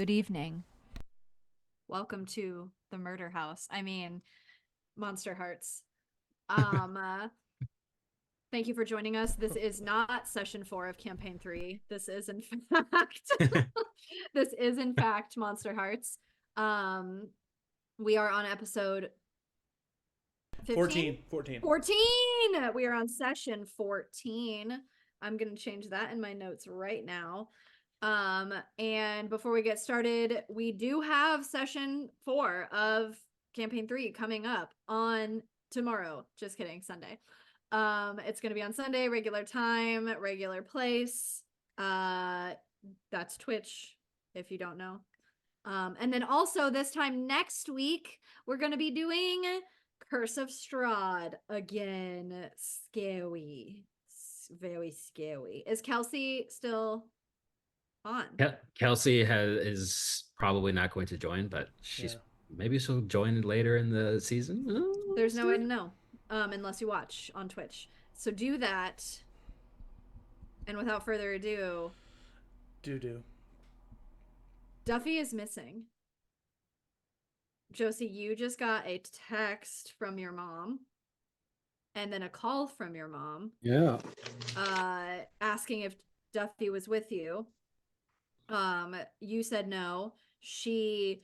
Good evening. Welcome to the murder house. I mean, Monsterhearts. Thank you for joining us. This is not session 4 of campaign 3. This is in fact Monsterhearts. We are on episode 15? 14. We are on session 14. I'm going to change that in my notes right now. And before we get started, we do have session 4 of campaign 3 coming up on tomorrow. Just kidding, Sunday. It's going to be on Sunday, regular time, regular place. That's Twitch, if you don't know. And then also this time next week, we're going to be doing Curse of Strahd again. Scary. Very scary. Is Kelsey still on? Kelsey is probably not going to join, but maybe she'll join later in the season. There's no way to know, unless you watch on Twitch. So do that. And without further ado, Duffy is missing. Josie, you just got a text from your mom, and then a call from your mom. Yeah. Asking if Duffy was with you. You said no. She,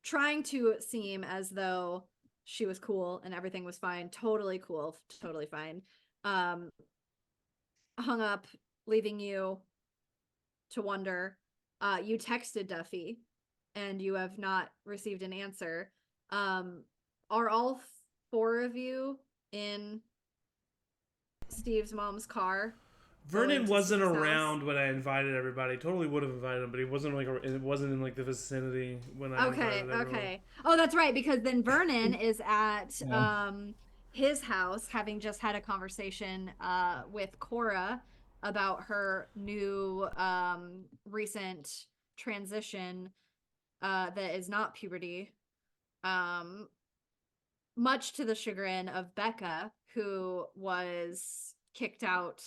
trying to seem as though she was cool and everything was fine, totally cool, totally fine, hung up, leaving you to wonder. You texted Duffy and you have not received an answer. Are all 4 of you in Steve's mom's car? Vernon wasn't around when I invited everybody. Totally would have invited him, but he wasn't it wasn't in the vicinity when I invited everyone. Okay. Oh, that's right, because then Vernon is at his house, having just had a conversation with Cora about her new recent transition that is not puberty. Much to the chagrin of Becca, who was kicked out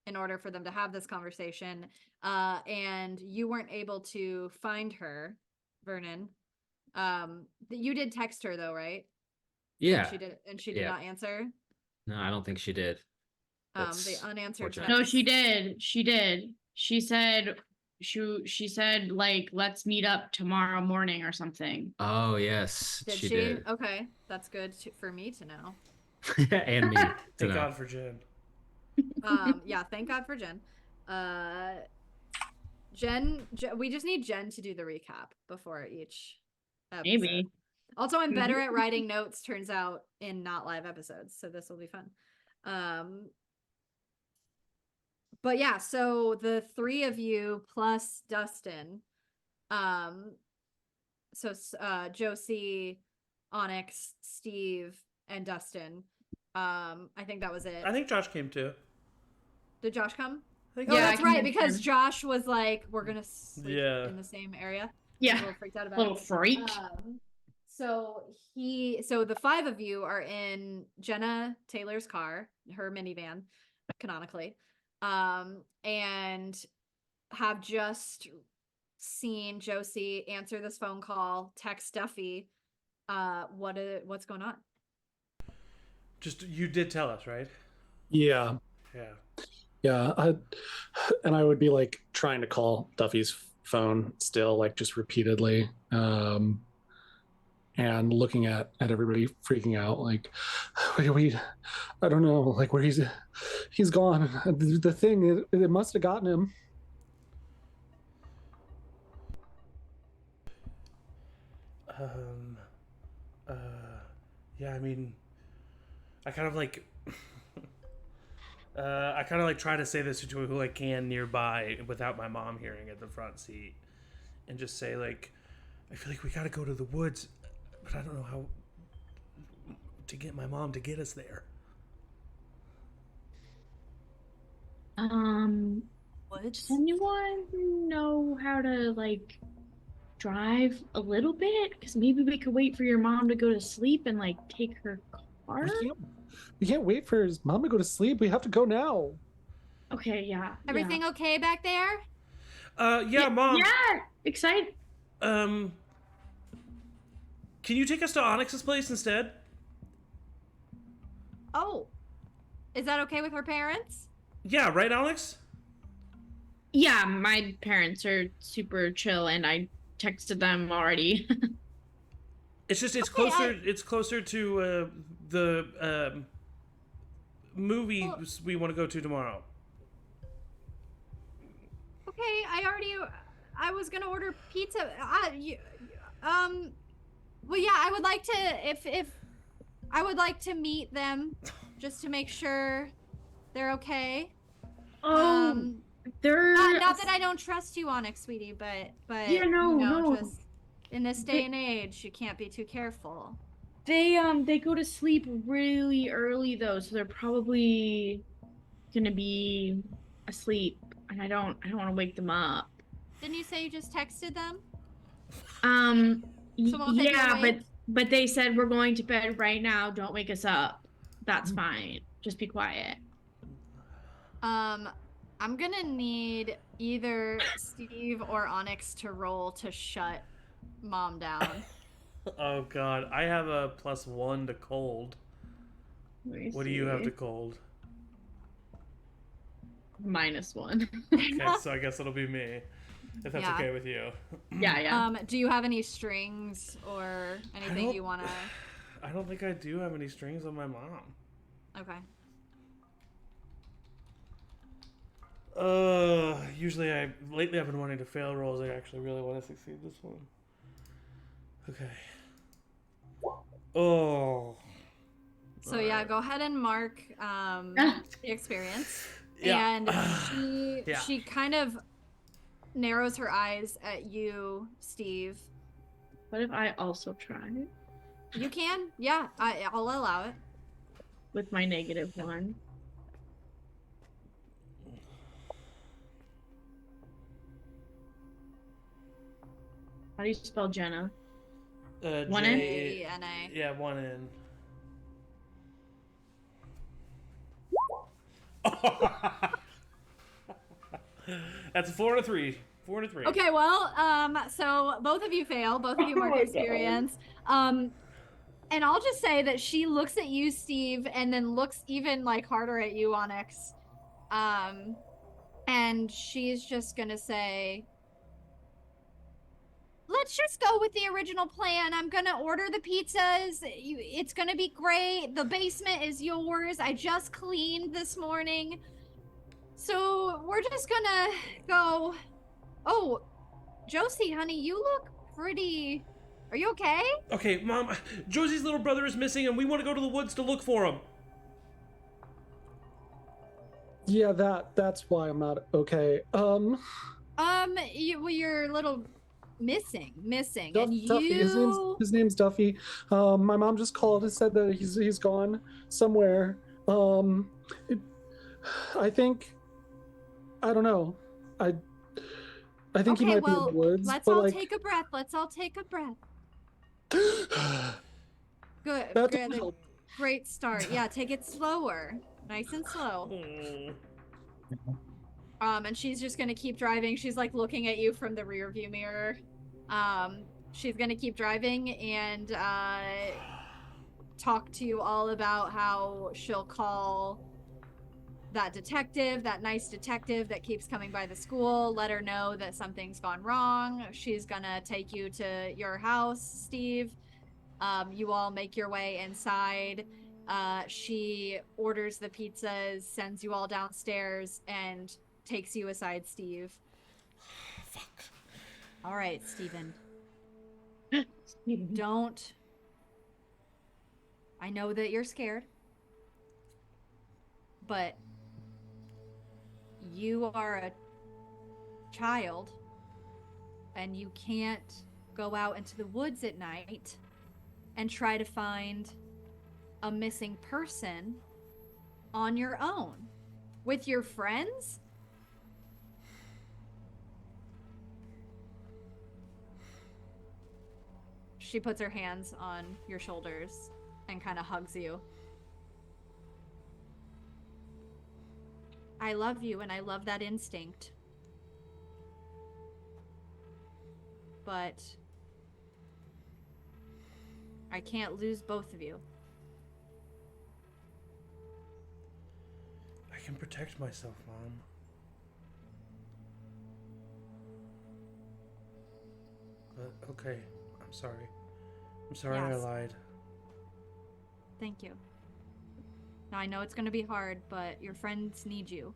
in order for them to have this conversation, and you weren't able to find her, Vernon. You did text her though, right? Yeah. And she did not answer. No, I don't think she did. The unanswered text. No, she did. She said like, let's meet up tomorrow morning or something. Oh yes, she did. Okay, that's good for me to know. And me. Thank God for Jenn. Yeah, thank God for Jenn. Jenn, we just need Jenn to do the recap before each episode. Maybe. Also, I'm better at writing notes, turns out, in not live episodes, so this will be fun. But yeah, so the 3 of you plus Dustin, so Josie, Onyx, Steve, and Dustin. I think that was it. I think Josh came too. Did Josh come? That's right, because Josh was like, we're gonna sleep in the same area. Yeah, a little freaked out about little freak. So the 5 of you are in Jenna Taylor's car, her minivan, canonically, and have just seen Josie answer this phone call, text Duffy. What's going on? Just, you did tell us, right? Yeah. I would be like trying to call Duffy's phone still, like just repeatedly, and looking at everybody freaking out, like, wait, I don't know, like, where he's gone. The thing, it must have gotten him. Yeah, I mean, I kind of like try to say this to who I can nearby without my mom hearing at the front seat, and just say, like, I feel like we gotta go to the woods, but I don't know how to get my mom to get us there. Does anyone know how to, like, drive a little bit? Because maybe we could wait for your mom to go to sleep and, like, take her car. We can't wait for his mom to go to sleep. We have to go now. Okay, yeah. Everything okay back there? Yeah, Mom. Yeah, excited. Can you take us to Onyx's place instead? Oh, is that okay with her parents? Yeah, right, Onyx? Yeah, my parents are super chill, and I texted them already. It's just it's Okay, closer. It's closer to the movie Well- we want to go to tomorrow. Okay, I was gonna order pizza. Well, yeah, I would like to, if I would like to meet them just to make sure they're okay. Oh, they're Not that I don't trust you, Onyx, sweetie, but Yeah, no. just in this day and age, you can't be too careful. they go to sleep really early though, so they're probably gonna be asleep, and I don't want to wake them up. Didn't you say you just texted them? Y- So won't they be yeah, awake? but they said we're going to bed right now. Don't wake us up. That's fine. Just be quiet. I'm gonna need either Steve or Onyx to roll to shut Mom down. Oh God, I have a +1 to cold. What do you have to cold? -1. Okay, so I guess it'll be me, if that's Yeah. okay with you. Yeah. Do you have any strings or anything you wanna? I don't think I do have any strings on my mom. Okay. Lately I've been wanting to fail rolls. I actually really want to succeed this one. Okay. Oh. So yeah, go ahead and mark the experience. Yeah. And Yeah. she kind of narrows her eyes at you, Steve. What if I also try You can, yeah, I'll allow it. with my -1? How do you spell Jenna? One N? J-E-N-A. Yeah, 1 N. That's a 4 and a 3. 4 and a 3. Okay, well, so both of you fail. Both of you mark experience. And I'll just say that she looks at you, Steve, and then looks even like harder at you, Onyx. And she's just gonna say, let's just go with the original plan. I'm gonna order the pizzas. It's gonna be great. The basement is yours. I just cleaned this morning. So we're just gonna go. Oh, Josie, honey, you look pretty. Are you okay? Okay, Mom, Josie's little brother is missing and we want to go to the woods to look for him. Yeah, that's why I'm not okay. You're a little missing, and Duffy. you. His name's Duffy. My mom just called and said that he's gone somewhere. I think, I don't know. I think he Okay, might be in well, the woods. let's but all like, take a breath. Let's all take a breath. Good. That Good. didn't help. Great start. Yeah, take it slower. Nice and slow. And she's just gonna keep driving. She's like looking at you from the rear view mirror. She's gonna keep driving and talk to you all about how she'll call that detective, that nice detective that keeps coming by the school, let her know that something's gone wrong. She's gonna take you to your house, Steve. You all make your way inside. She orders the pizzas, sends you all downstairs, and takes you aside, Steve. Fuck. All right, Steven. Don't. I know that you're scared, but you are a child, and you can't go out into the woods at night and try to find a missing person on your own with your friends. She puts her hands on your shoulders and kind of hugs you. I love you, and I love that instinct. but I can't lose both of you. I can protect myself, Mom. But okay, I'm sorry. I'm sorry Yes. I lied. Thank you. Now I know it's gonna be hard, but your friends need you.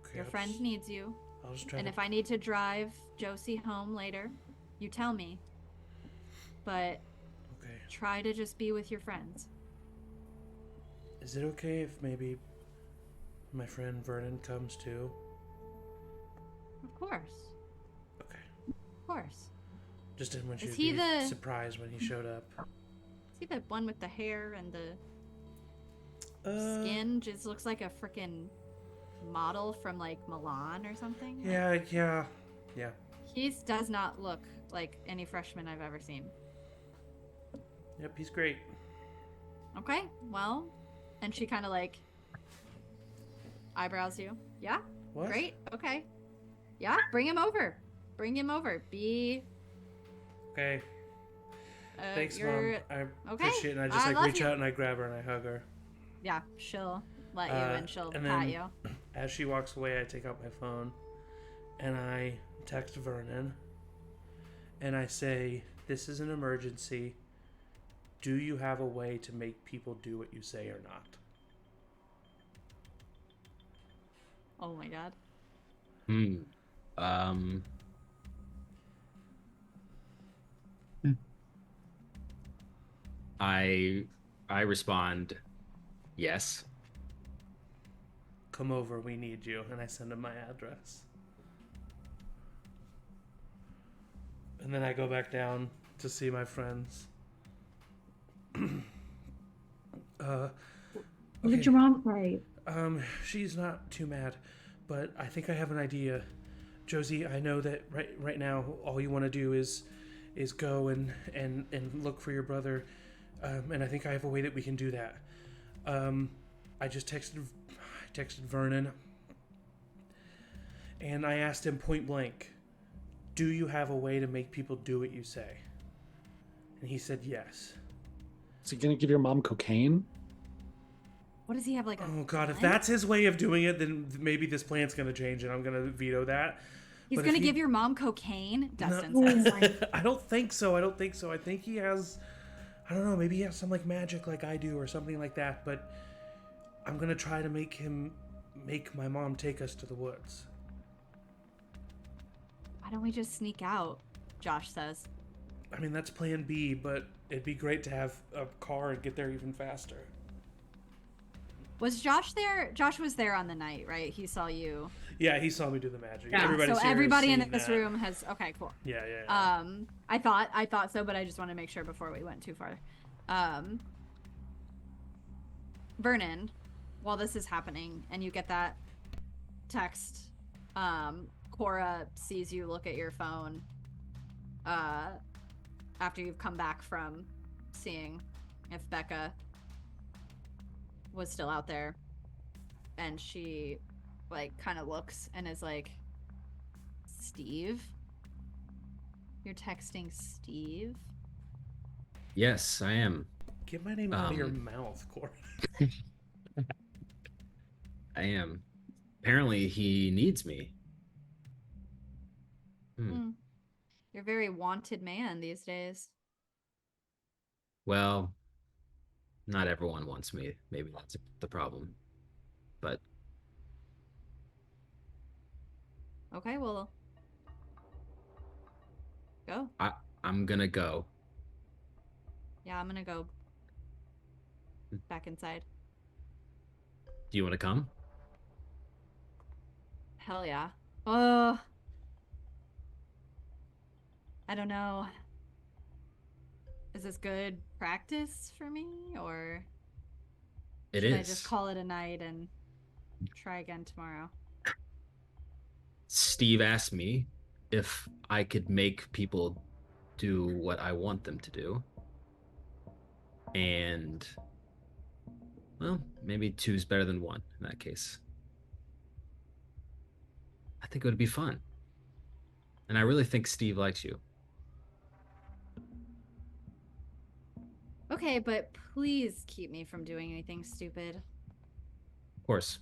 Okay, Your friend needs you. I'll just try And to... if I need to drive Josie home later, you tell me. But Okay. try to just be with your friends. Is it okay if maybe my friend Vernon comes too? Of course. Okay. Of course. Just didn't want you Is to he be the- surprised when he showed up. See the one with the hair and the Uh, skin? Just looks like a freaking model from like Milan or something. Yeah. He does not look like any freshman I've ever seen. Yep, he's great. Okay, well, and she kind of like eyebrows you. Yeah, What? great. Okay, yeah, bring him over. Bring him over. Be. Okay. Thanks, you're... Mom. I Okay. appreciate it. And I just I like love reach you. out and I grab her and I hug her. Yeah, she'll let you and she'll and pat then- you. As she walks away, I take out my phone and I text Vernon and I say, "This is an emergency. Do you have a way to make people do what you say or not?" Oh my god. Um. I respond, yes. "Come over, we need you." And I send him my address. And then I go back down to see my friends. What Okay. did your mom say? She's not too mad, but I think I have an idea. Josie, I know that right now all you want to do is go and look for your brother, and I think I have a way that we can do that. I just texted Vernon, and I asked him point blank, "Do you have a way to make people do what you say?" And he said yes. Is he gonna give your mom cocaine? What does he have like a Oh God, if gun? that's his way of doing it, then maybe this plan's gonna change, and I'm gonna veto that. He's but if gonna he- give your mom cocaine? Dustin No. says. I don't think so. I think he has, I don't know, maybe he has some like magic like I do or something like that, but I'm gonna try to make my mom take us to the woods. Why don't we just sneak out? Josh says. I mean, that's plan B, but it'd be great to have a car and get there even faster. Was Josh there? Josh was there on the night, right? He saw you. Yeah, he saw me do the magic. Yeah. Everybody's So here has everybody in seen this that. room has. Okay, cool. Yeah. I thought so, but I just want to make sure before we went too far. Vernon, while this is happening and you get that text, Cora sees you look at your phone after you've come back from seeing if Becca was still out there, and she like kind of looks and is like, "Steve? You're texting Steve?" Yes, I am. Get my name out of your Um, mouth, Corey. I am. Apparently, he needs me. You're a very wanted man these days. Well, not everyone wants me. Maybe that's the problem. But Okay, well, go. I'm gonna go. Yeah, I'm gonna go back inside. Do you want to come? Hell yeah. I don't know. Is this good practice for me, or It should is. I just call it a night and try again tomorrow? Steve asked me if I could make people do what I want them to do. And, well, maybe two's better than one in that case. I think it would be fun. And I really think Steve likes you. Okay, but please keep me from doing anything stupid. Of course.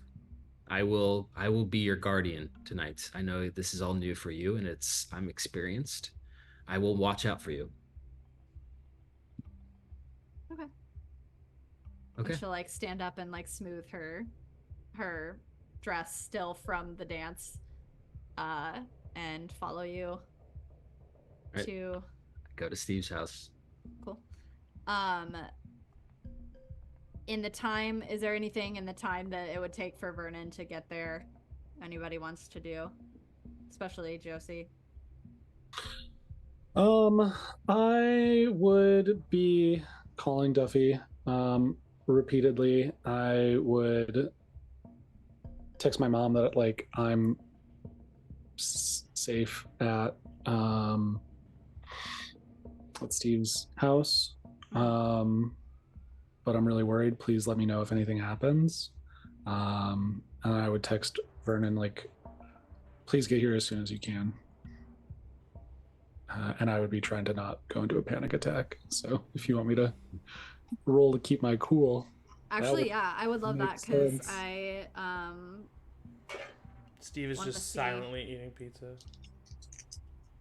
I will be your guardian tonight. I know this is all new for you and I'm experienced. I will watch out for you. Okay. Okay. And she'll like stand up and like smooth her dress still from the dance and follow you Right. to Go to Steve's house. Cool. Is there anything in the time that it would take for Vernon to get there anybody wants to do? Especially Josie. I would be calling Duffy repeatedly. I would text my mom that like I'm safe at Steve's house. But I'm really worried. Please let me know if anything happens. And I would text Vernon like, please get here as soon as you can. And I would be trying to not go into a panic attack. So if you want me to roll to keep my cool. Actually, yeah, I would love that because Steve is just silently eating pizza.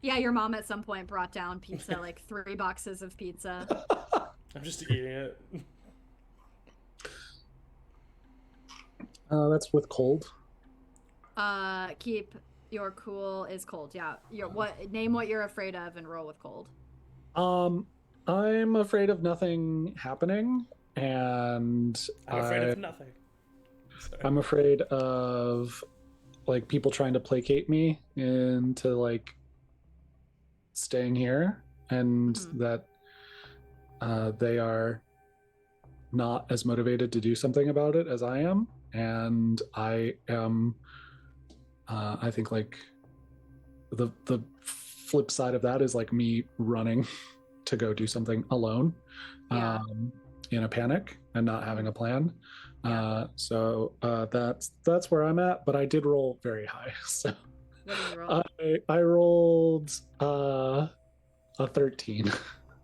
Yeah, your mom at some point brought down pizza, like 3 boxes of pizza. I'm just eating it. That's with cold. Keep your cool is cold. Yeah. Name what you're afraid of and roll with cold. I'm afraid of nothing happening, and I'm afraid of nothing. Sorry. I'm afraid of like people trying to placate me into like staying here, and that they are not as motivated to do something about it as I am, and I am I think like the flip side of that is like me running to go do something alone in a panic and not having a plan. So that's where I'm at, but I did roll very high. So what did you roll? I rolled a 13.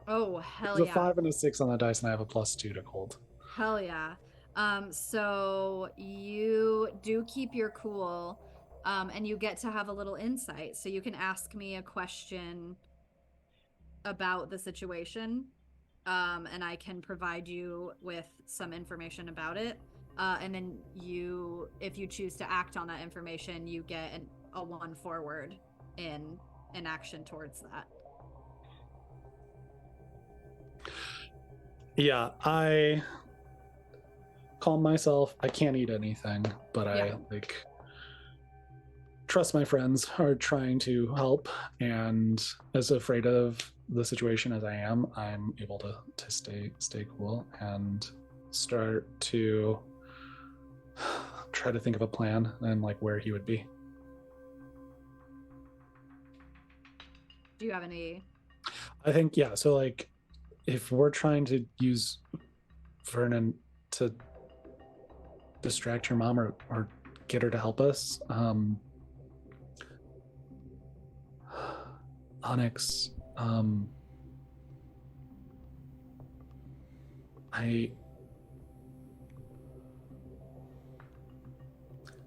Oh, hell There's yeah. a 5 and a 6 on the dice, and I have a +2 to cold. Hell yeah. So you do keep your cool, and you get to have a little insight. So you can ask me a question about the situation, and I can provide you with some information about it. And then if you choose to act on that information, you get a 1 forward in action towards that. Yeah, I calm myself. I can't eat anything, but I like trust my friends are trying to help, and as afraid of the situation as I am, I'm able to stay cool and start to try to think of a plan and like where he would be. Do you have any? I think so like if we're trying to use Vernon to distract your mom or get her to help us, Onyx,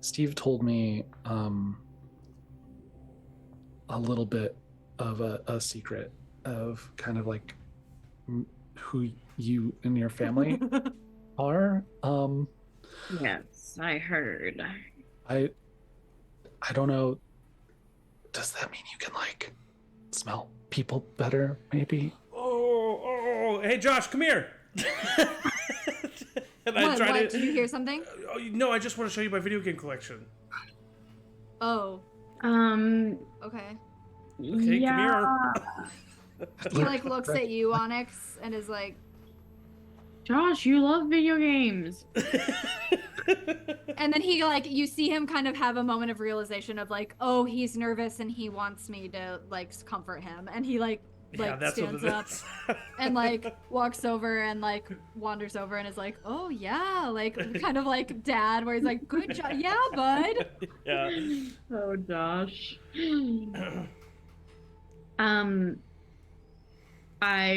Steve told me a little bit of a secret of kind of like who you and your family are. Yes, I heard. I don't know. Does that mean you can like smell people better? Maybe. Oh! Hey, Josh, come here. And What? Did you hear something? Oh, no, I just want to show you my video game collection. Oh. Okay, Okay. come here. He like looks at you, Onyx, and is like, Josh, you love video games. and then he like, you see him kind of have a moment of realization of like, oh, he's nervous and he wants me to like comfort him, and he like stands up and like walks over and like wanders over and is like, oh yeah, like kind of like dad, where he's like, good job, yeah, bud. Yeah. Oh, Josh. I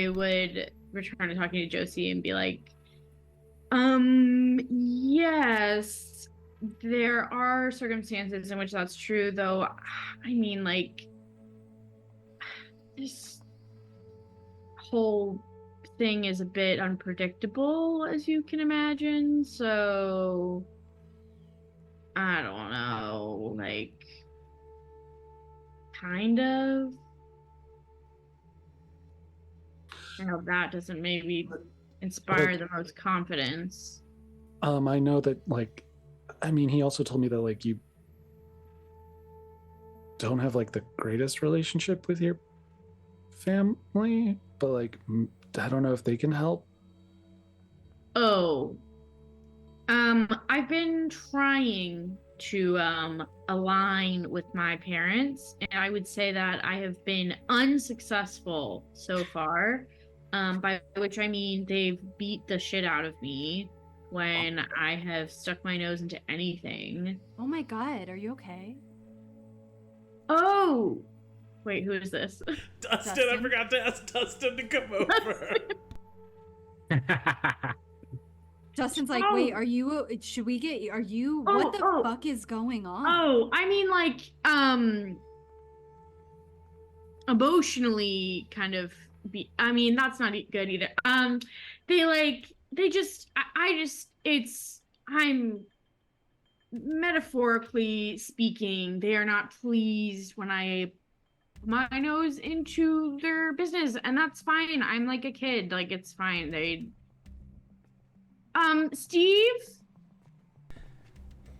would return to talking to Josie and be like, yes, there are circumstances in which that's true, though. I mean, like, this whole thing is a bit unpredictable, as you can imagine, so I don't know, like, kind of. I hope that doesn't maybe inspire Like- the most confidence. I know that, like, I mean, he also told me that, like, you don't have, like, the greatest relationship with your family, but, like, I don't know if they can help. Oh, I've been trying to align with my parents, and I would say that I have been unsuccessful so far. By which I mean they've beat the shit out of me when I have stuck my nose into anything. Oh my god, are you okay? Oh, wait, who is this? Dustin, I Dustin? forgot to ask Dustin to come over. Justin's like, wait, are you, should we get, are you, what the fuck is going on? Oh, I mean, like, emotionally kind of I mean, that's not good either. They just, I'm metaphorically speaking, they are not pleased when I put my nose into their business, and that's fine. I'm like a kid, like, it's fine. Steve?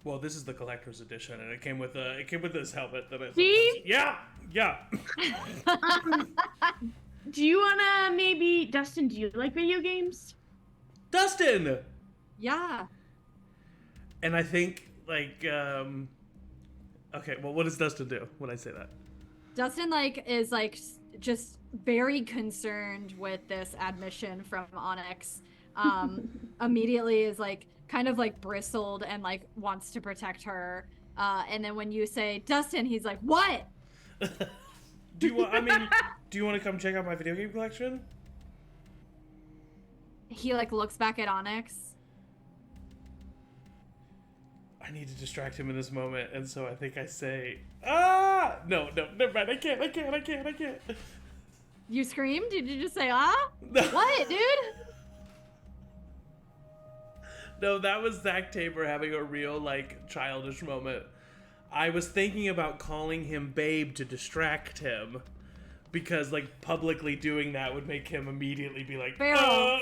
Well, this is the collector's edition, and it came with this helmet that I. Steve? Yeah. Do you wanna maybe, Dustin? Do you like video games? Dustin. Yeah. And I think like okay, well, what does Dustin do when I say that? Dustin is just very concerned with this admission from Onyx. Immediately is kind of bristled and wants to protect her. And then when you say Dustin, he's like, "What?" Do you want to come check out my video game collection? He looks back at Onyx. I need to distract him in this moment, and so I think I say, "Ah!" No, never mind. I can't. You screamed? Did you just say ah? No. What, dude? No, that was Zach Tabor having a real childish moment. I was thinking about calling him babe to distract him, because publicly doing that would make him immediately be like, Feral.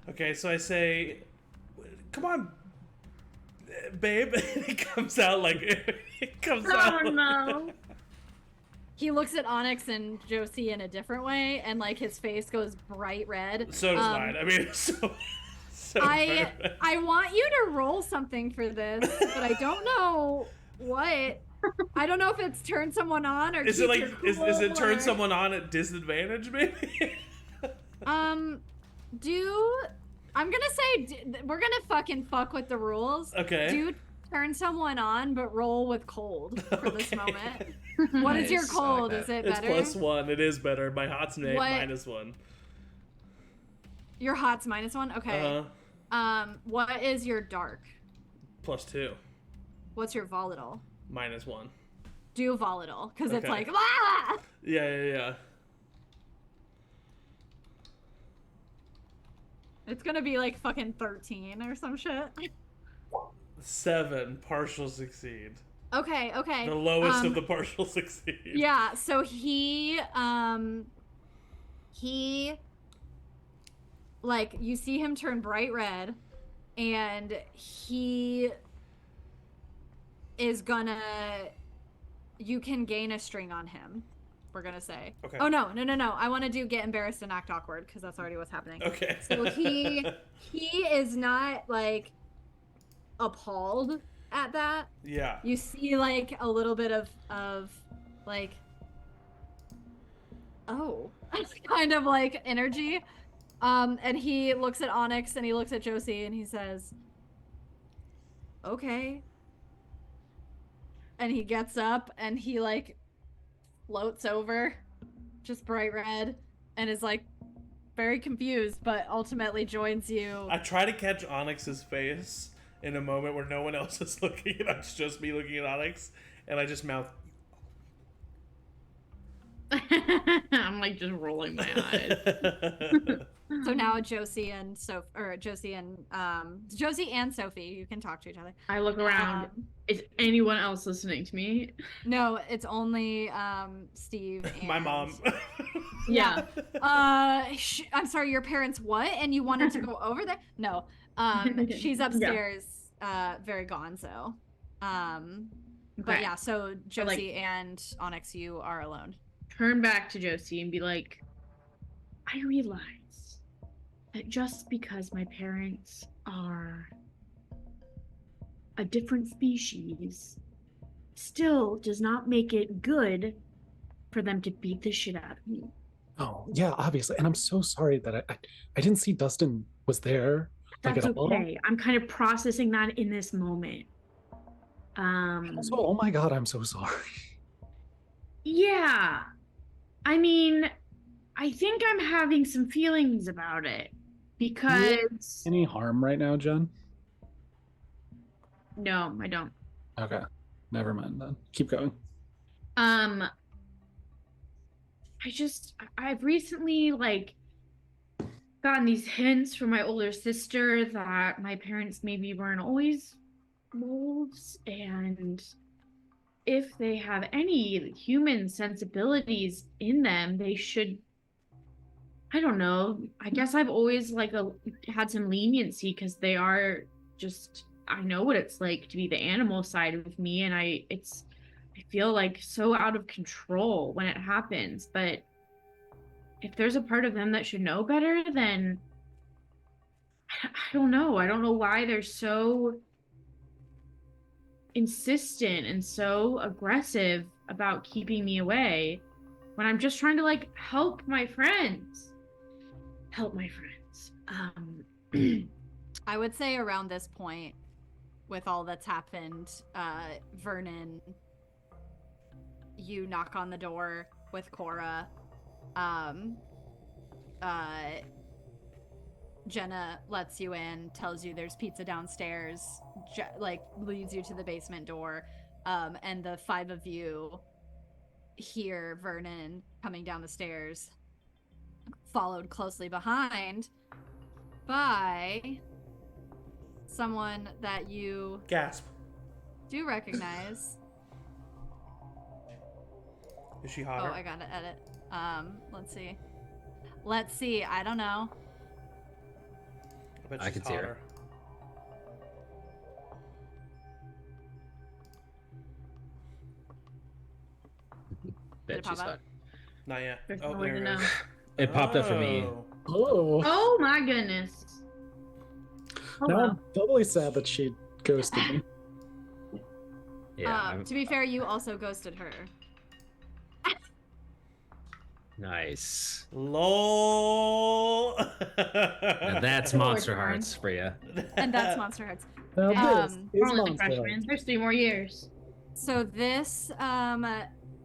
Okay, so I say, "Come on, babe." And it comes out Oh no. He looks at Onyx and Josie in a different way, and his face goes bright red. So does mine. I mean, so I want you to roll something for this, but I don't know what. I don't know if it's turn someone on or is keep it your is it cool turn or- someone on at disadvantage, maybe? I'm gonna say we're gonna fuck with the rules. Okay. Do turn someone on, but roll with cold for this Okay. moment. What is your Nice, I cold? like Is it It's better? +1. It is better. My hot's What? -1. Your hot's -1. Okay. What is your dark? +2. What's your volatile? -1. Do volatile, because it's Okay. ah! Yeah. It's gonna be fucking 13 or some shit. 7. Partial succeed. Okay. The lowest of the partial succeed. Yeah, so he you see him turn bright red, and he is gonna, you can gain a string on him, we're gonna say. Okay. Oh no, I want to do get embarrassed and act awkward, because that's already what's happening. Okay. So he is not appalled at that. Yeah. You see a little bit of oh, kind of energy. And he looks at Onyx and he looks at Josie and he says, "Okay." and he gets up and he like floats over, just bright red, and is like very confused, but ultimately joins you. I try to catch Onyx's face in a moment where no one else is looking, and it's just me looking at Onyx, and I just mouth. I'm like just rolling my eyes. So now Josie and Josie and Sophie, you can talk to each other. I look around. Is anyone else listening to me? No, it's only Steve and My mom. Yeah. I'm sorry, your parents what? And you wanted to go over there? No. She's upstairs, very gonzo. But yeah, so Josie and Onyx, you are alone. Turn back to Josie and be like, I realize that just because my parents are a different species still does not make it good for them to beat the shit out of me. Oh, yeah, obviously. And I'm so sorry that I didn't see Dustin was there. That's okay. I'm kind of processing that in this moment. Also, oh my God, I'm so sorry. Yeah. I mean, I think I'm having some feelings about it because... Any harm right now, Jen? No, I don't. Okay. Never mind then. Keep going. I've recently gotten these hints from my older sister that my parents maybe weren't always wolves, and if they have any human sensibilities in them, they should, I don't know, I guess I've always had some leniency because they are just, I know what it's like to be the animal side of me, and I feel like so out of control when it happens. But if there's a part of them that should know better, then I don't know. I don't know why they're so insistent and so aggressive about keeping me away when I'm just trying to help my friends. I would say around this point, with all that's happened, Vernon, you knock on the door with Cora. Jenna lets you in, tells you there's pizza downstairs, leads you to the basement door, and the five of you hear Vernon coming down the stairs, followed closely behind by someone that you Gasp. do recognize. Is she hotter? Oh, I gotta edit. Let's see. I don't know. I bet I she's can see her. hotter. Did it Bet pop she's up? hot. Not yet. There's Oh, no way there to it know. goes. It popped up for me. Oh. Oh. Oh my goodness. Now Hello. I'm doubly sad that she ghosted me. Yeah. To be fair, you also ghosted her. Nice. LOL. Now that's Lord, Monster Darn. Hearts for you. And that's Monsterhearts. Now this Um, is We're only Monster freshmen. Hearts. There's 3 more years. So this,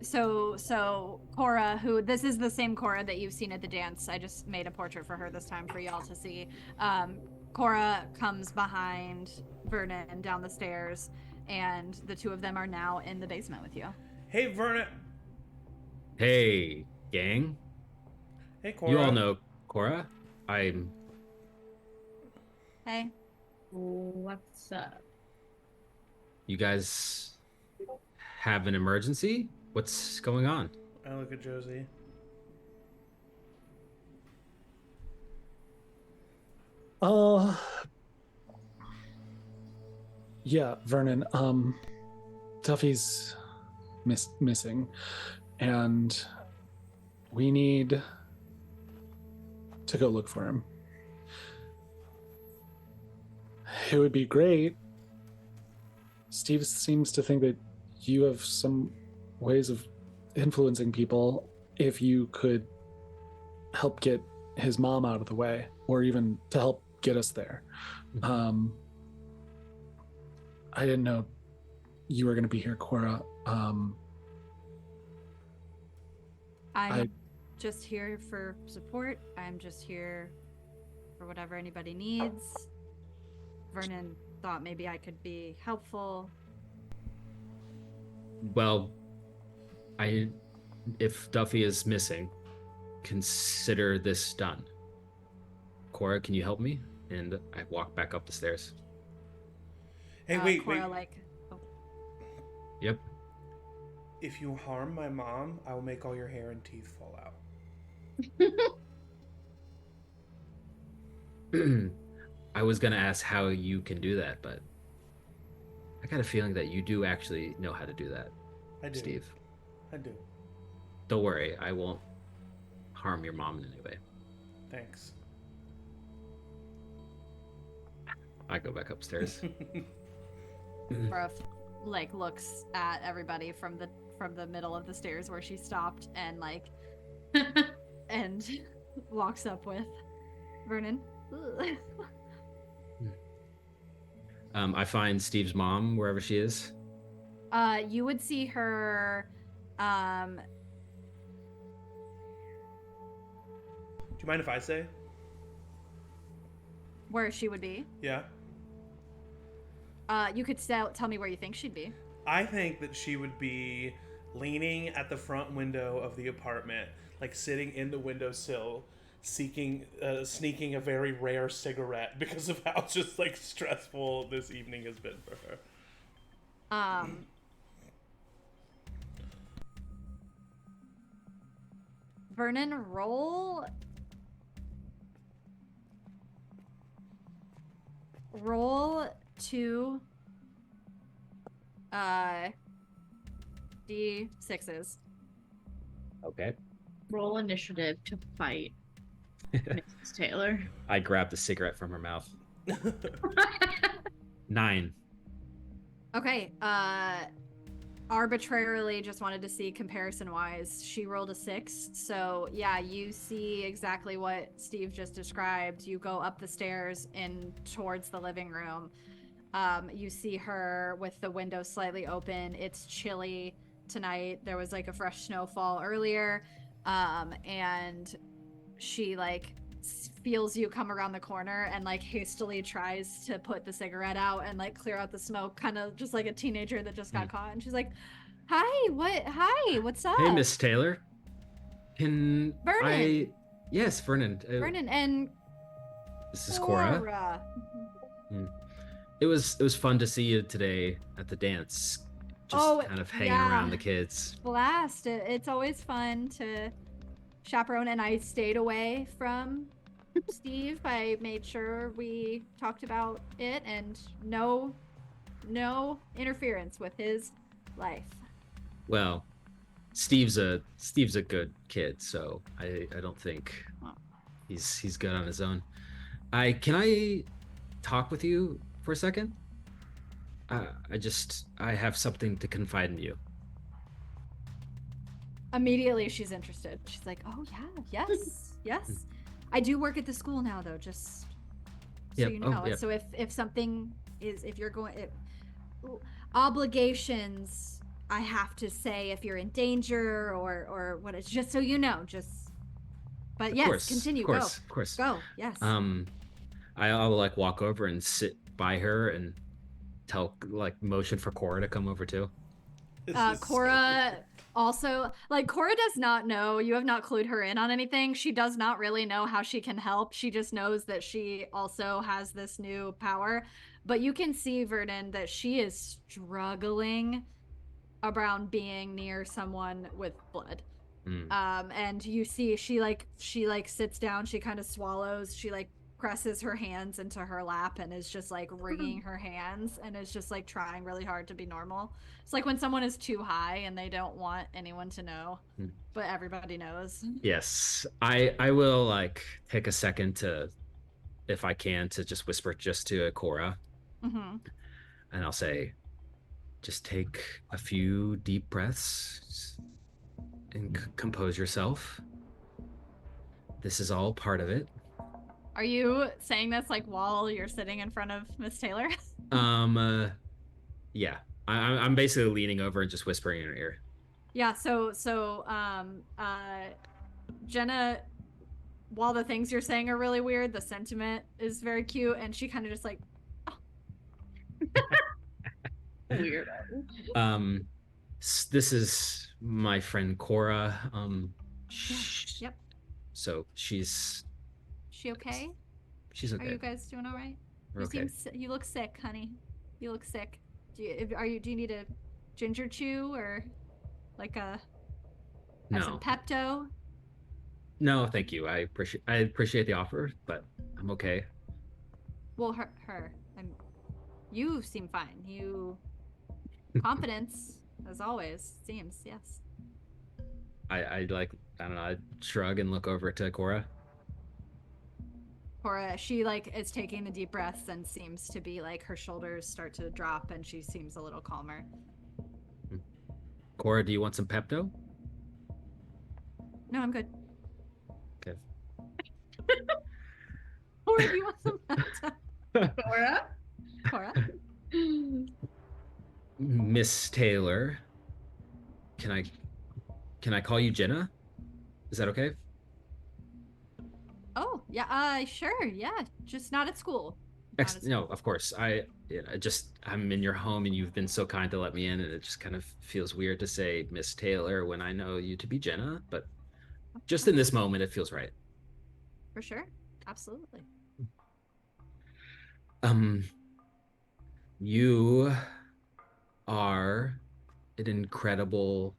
so Cora, this is the same Cora that you've seen at the dance. I just made a portrait for her this time for y'all to see. Cora comes behind Vernon down the stairs, and the two of them are now in the basement with you. Hey, Vernon. Hey, gang. Hey, Cora. You all know Cora. I'm. Hey. What's up? You guys have an emergency? What's going on? I look at Josie. Yeah, Vernon. Duffy's missing, and we need to go look for him. It would be great. Steve seems to think that you have some ways of influencing people. If you could help get his mom out of the way, or even to help get us there. I didn't know you were going to be here, Cora. I'm just here for support. I'm just here for whatever anybody needs. Vernon thought maybe I could be helpful. Well, if Duffy is missing, consider this done. Cora, can you help me? And I walk back up the stairs. Hey, wait. Cora, Yep. If you harm my mom, I will make all your hair and teeth fall out. I was gonna ask how you can do that, but I got a feeling that you do actually know how to do that. I do. Steve. I do. Don't worry, I won't harm your mom in any way. Thanks. I go back upstairs. Cora looks at everybody from the middle of the stairs where she stopped and and walks up with Vernon. I find Steve's mom wherever she is. You would see her. Do you mind if I say? Where she would be. Yeah. You could tell me where you think she'd be. I think that she would be leaning at the front window of the apartment, like sitting in the windowsill, sneaking a very rare cigarette because of how just stressful this evening has been for her. Vernon, roll 2 D6s. Okay. Roll initiative to fight Mrs. Taylor. I grab the cigarette from her mouth. 9. Okay, arbitrarily just wanted to see comparison-wise. She rolled a 6, so yeah, you see exactly what Steve just described. You go up the stairs in towards the living room. You see her with the window slightly open. It's chilly tonight. There was a fresh snowfall earlier, and she feels you come around the corner and hastily tries to put the cigarette out and clear out the smoke, kind of just like a teenager that just got caught. And she's like, hi, what's up? Hey, Miss Taylor. Can Vernon. Yes, Vernon. Vernon and This is Cora. It was fun to see you today at the dance. Just kind of hanging around the kids. Blast. It's always fun to chaperone, and I stayed away from Steve. I made sure we talked about it and no interference with his life. Well, Steve's a good kid, so I don't think he's good on his own. Can I talk with you for a second? I have something to confide in you. Immediately she's interested. She's like, oh yeah, yes. I do work at the school now though, just so you know. So if something is, if you're going, obligations, I have to say if you're in danger or what, it's just so you know, but yes, continue. Of course. Go, yes. I'll walk over and sit by her and motion for Cora to come over too. Cora also, Cora does not know, you have not clued her in on anything. She does not really know how she can help. She just knows that she also has this new power. But you can see, Vernon, that she is struggling around being near someone with blood. And you see she sits down, she kind of swallows, she presses her hands into her lap and is just wringing her hands and is just trying really hard to be normal. It's like when someone is too high and they don't want anyone to know, but everybody knows. Yes, I will take a second to, if I can, to just whisper just to Cora, and I'll say, just take a few deep breaths and compose yourself. This is all part of it. Are you saying this while you're sitting in front of Miss Taylor? Yeah. I'm basically leaning over and just whispering in her ear. Yeah, so Jenna, while the things you're saying are really weird, the sentiment is very cute, and she kind of just like, Weirdo. This is my friend Cora. Yep. So she's She okay? She's okay. Are you guys doing all right? We're okay. You look sick, honey. You look sick. Do you need a ginger chew or like a some No, Pepto? no, thank you. I appreciate the offer, but I'm okay. Well, you seem fine. Confidence as always seems, yes. I like, I don't know. I shrug and look over to Cora. Cora, she like is taking the deep breaths and seems to be like her shoulders start to drop and she seems a little calmer. Cora, do you want some Pepto? No, I'm good. Okay. Cora, do you want some Pepto? Cora? Cora? Miss Taylor, can I call you Jenna? Is that okay? Oh, yeah, sure, yeah. Just not at school. No, of course. I'm in your home and you've been so kind to let me in, and it just kind of feels weird to say Miss Taylor when I know you to be Jenna, but just in this moment, it feels right. For sure. Absolutely. You are an incredible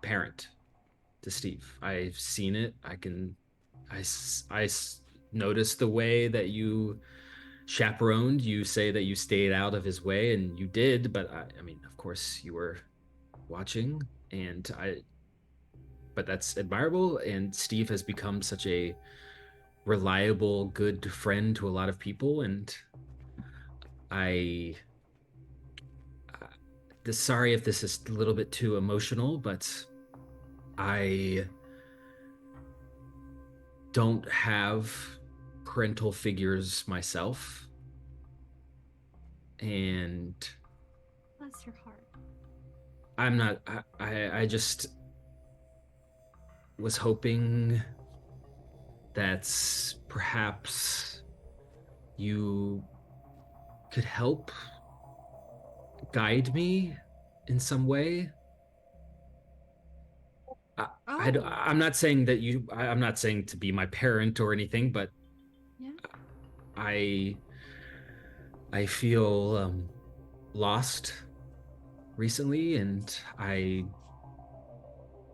parent to Steve. I've seen it. I noticed the way that you chaperoned. You say that you stayed out of his way, and you did, but I mean, of course, you were watching, but that's admirable, and Steve has become such a reliable, good friend to a lot of people, and sorry if this is a little bit too emotional, but I don't have parental figures myself. And bless your heart. I'm not, I just was hoping that perhaps you could help guide me in some way. I'm not saying that I'm not saying to be my parent or anything, but yeah. I feel lost recently, and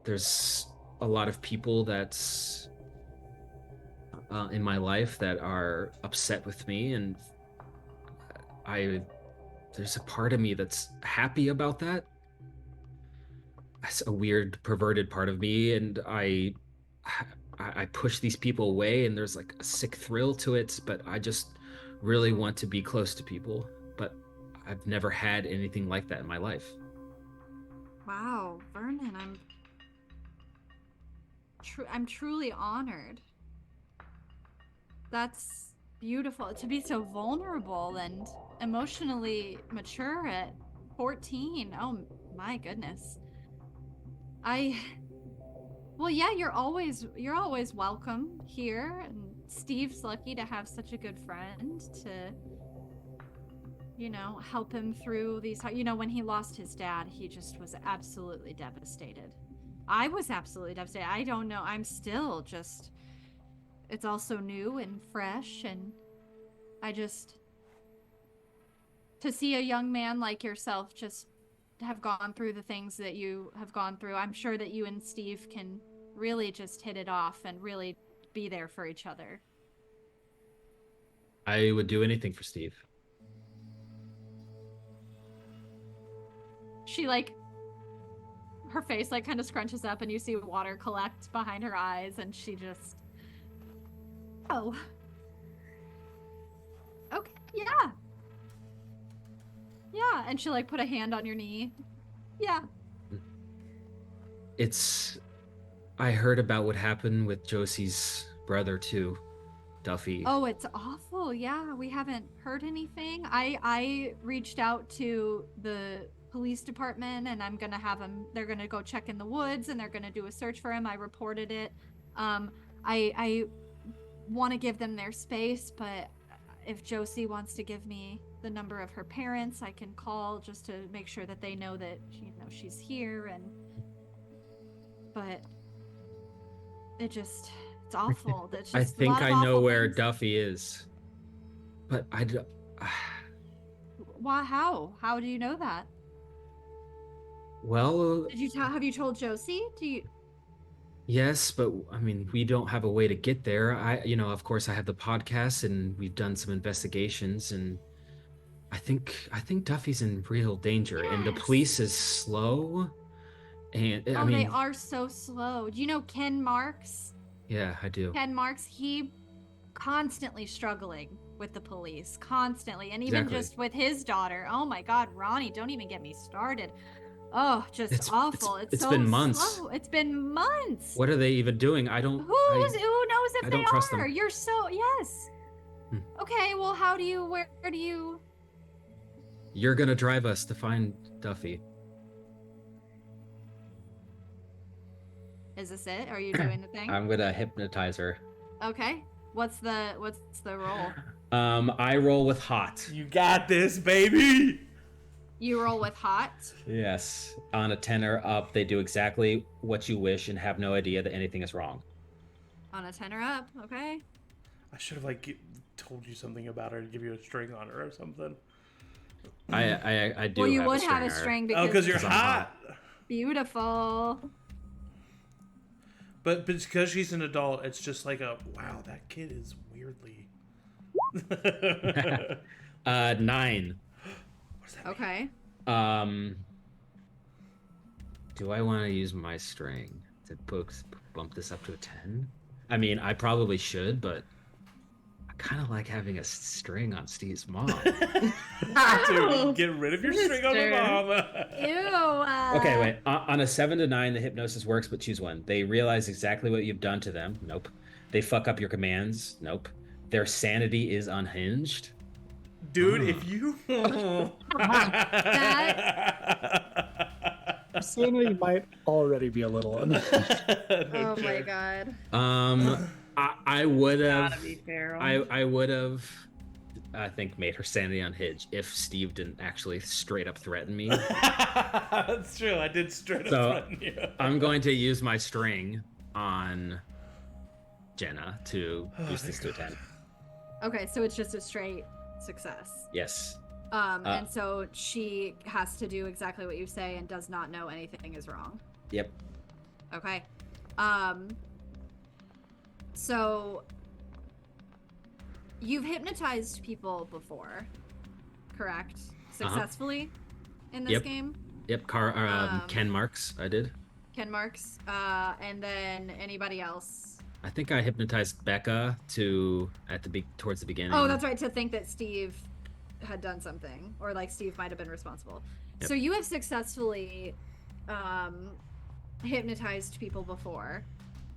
there's a lot of people that's in my life that are upset with me, and there's a part of me that's happy about that. It's a weird, perverted part of me, and I push these people away, and there's like a sick thrill to it, but I just really want to be close to people, but I've never had anything like that in my life. Wow, Vernon, I'm truly honored. That's beautiful to be so vulnerable and emotionally mature at 14. Oh my goodness. Well, yeah, you're always welcome here, and Steve's lucky to have such a good friend to, help him through these. When he lost his dad, he just was absolutely devastated. I was absolutely devastated. I don't know. I'm still just, it's all so new and fresh, and to see a young man like yourself just have gone through the things that you have gone through, I'm sure that you and Steve can really just hit it off and really be there for each other. I would do anything for Steve. She her face kind of scrunches up, and you see water collect behind her eyes, and she just, oh, okay, yeah, and she put a hand on your knee. Yeah. I heard about what happened with Josie's brother too. Duffy. Oh, it's awful. Yeah, we haven't heard anything. I reached out to the police department, and I'm gonna have them. They're gonna go check in the woods, and they're gonna do a search for him. I reported it. I want to give them their space, but if Josie wants to give me the number of her parents, I can call just to make sure that they know that she's here. But it's awful. That's I just a think lot of I know awful where things. Duffy is, but I don't. Why? How do you know that? Well, Have you told Josie? yes, but I mean, we don't have a way to get there. Of course, I have the podcast, and we've done some investigations, and I think Duffy's in real danger, and the Yes. police is slow. And I Oh, mean, they are so slow. Do you know Ken Marks? yeah, I do. Ken Marks, he constantly struggling with the police, constantly, and even Exactly. just with his daughter. Oh my God, Ronnie, don't even get me started. Oh, just It's awful. it's so been months. slow. It's been months. What are they even doing? Who knows if I they don't trust are? them. You're so yes. Hmm. Okay, well, where do you? You're gonna drive us to find Duffy. Is this it? Are you doing the thing? I'm gonna hypnotize her. Okay. What's the roll? I roll with hot. You got this, baby. You roll with hot. Yes. On a 10 or up, they do exactly what you wish and have no idea that anything is wrong. On a 10 or up, okay. I should have told you something about her to give you a string on her or something. I do. Well, you have would a have a string string Oh, because you're 'Cause I'm hot. Beautiful. But because she's an adult, it's just like wow, that kid is weirdly. 9. What does that mean? Okay. Do I want to use my string to bump this up to a 10? I mean, I probably should, but I kind of like having a string on Steve's mom. Dude, get rid of your string on the mom. Ew. Okay, wait. On a 7 to 9, the hypnosis works, but choose one. They realize exactly what you've done to them. Nope. They fuck up your commands. Nope. Their sanity is unhinged. Dude, if you. Sanity might already be a little. Oh my God. I would have. Gotta be feral. I would have. I think made her sanity unhinged if Steve didn't actually straight up threaten me. That's true. I did straight up threaten you. I'm going to use my string on Jenna to boost this to a 10. Okay, so it's just a straight success. Yes. And so she has to do exactly what you say and does not know anything is wrong. Yep. Okay. So you've hypnotized people before, correct? Successfully in this Yep. game? Yep. Ken Marks, I did. Ken Marks, and then anybody else? I think I hypnotized Becca towards the beginning. Oh, that's right, to think that Steve had done something, or like Steve might have been responsible. Yep. So you have successfully hypnotized people before,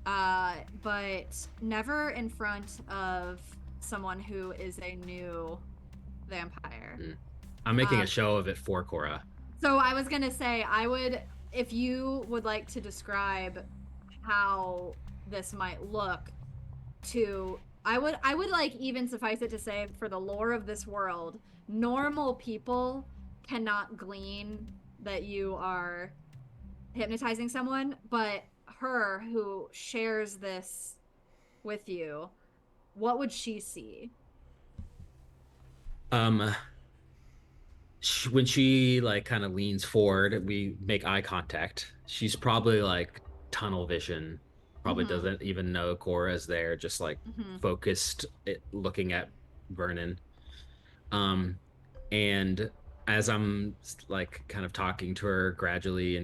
but never in front of someone who is a new vampire. I'm making a show of it for Cora. So I was gonna say, if you would like to describe how this might look I would like even suffice it to say, for the lore of this world, normal people cannot glean that you are hypnotizing someone, but her who shares this with you, what would she see? When she like kind of leans forward, we make eye contact. She's probably like tunnel vision. Probably doesn't even know Cora's there, just like focused, looking at Vernon. And as I'm like kind of talking to her gradually,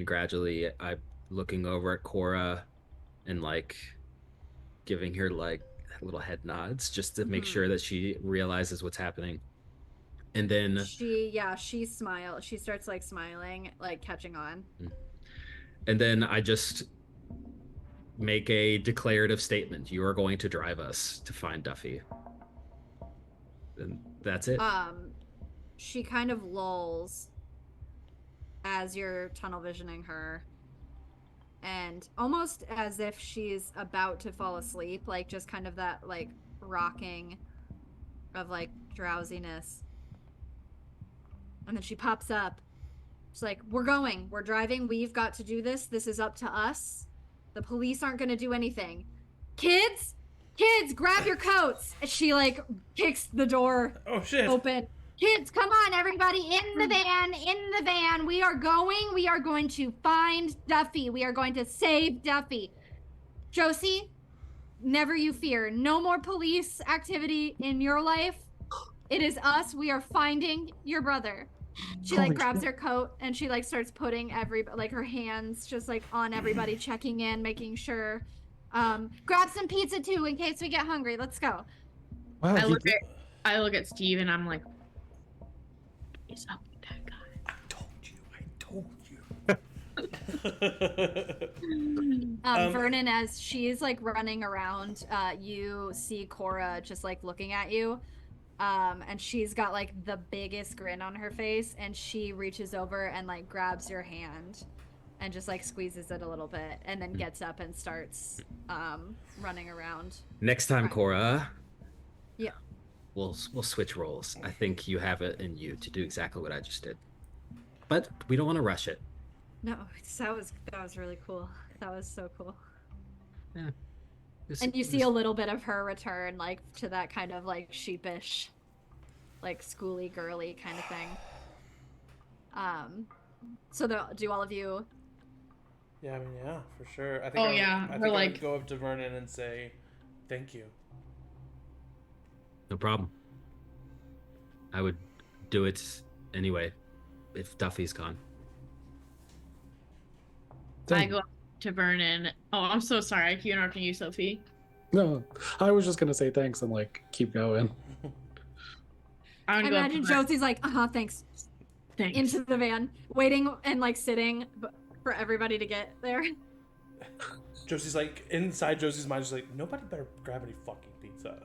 I'm looking over at Cora and like giving her like little head nods just to make sure that she realizes what's happening. And then she smiles. She starts like smiling, like catching on. And then I just make a declarative statement. You are going to drive us to find Duffy. And that's it. She kind of lulls as you're tunnel visioning her, and almost as if she's about to fall asleep, like just kind of that like rocking of like drowsiness. And then she pops up. She's like, we're driving, we've got to do this. This is up to us. The police aren't gonna do anything. Kids, grab your coats. And she like kicks the door open. Kids, come on, everybody, in the van. We are going to find Duffy. We are going to save Duffy. Josie, never you fear. No more police activity in your life. It is us. We are finding your brother. She like grabs her coat and she like starts putting her hands just like on everybody, checking in, making sure. Grab some pizza too in case we get hungry. Let's go. Wow, I look at Steve and I'm like, "Is up with that guy?" I told you. Vernon, as she's like running around, you see Cora just like looking at you. And she's got like the biggest grin on her face, and she reaches over and like grabs your hand and just like squeezes it a little bit, and then gets up and starts running around. Next time, Cora. Yeah. We'll switch roles. I think you have it in you to do exactly what I just did. But we don't want to rush it. No, that was really cool. That was so cool. Yeah. And you see a little bit of her return, like, to that kind of, like, sheepish, like, schooly, girly kind of thing. So do all of you... Yeah, I mean, yeah, for sure. I think I would go up to Vernon and say, thank you. No problem. I would do it anyway, if Duffy's gone. I go up to Vernon. Oh, I'm so sorry. I keep interrupting you, Sophie. No, I was just gonna say thanks and like keep going. I imagine Josie's like, thanks. Into the van, waiting and like sitting for everybody to get there. Josie's like, inside Josie's mind, she's like, nobody better grab any fucking pizza.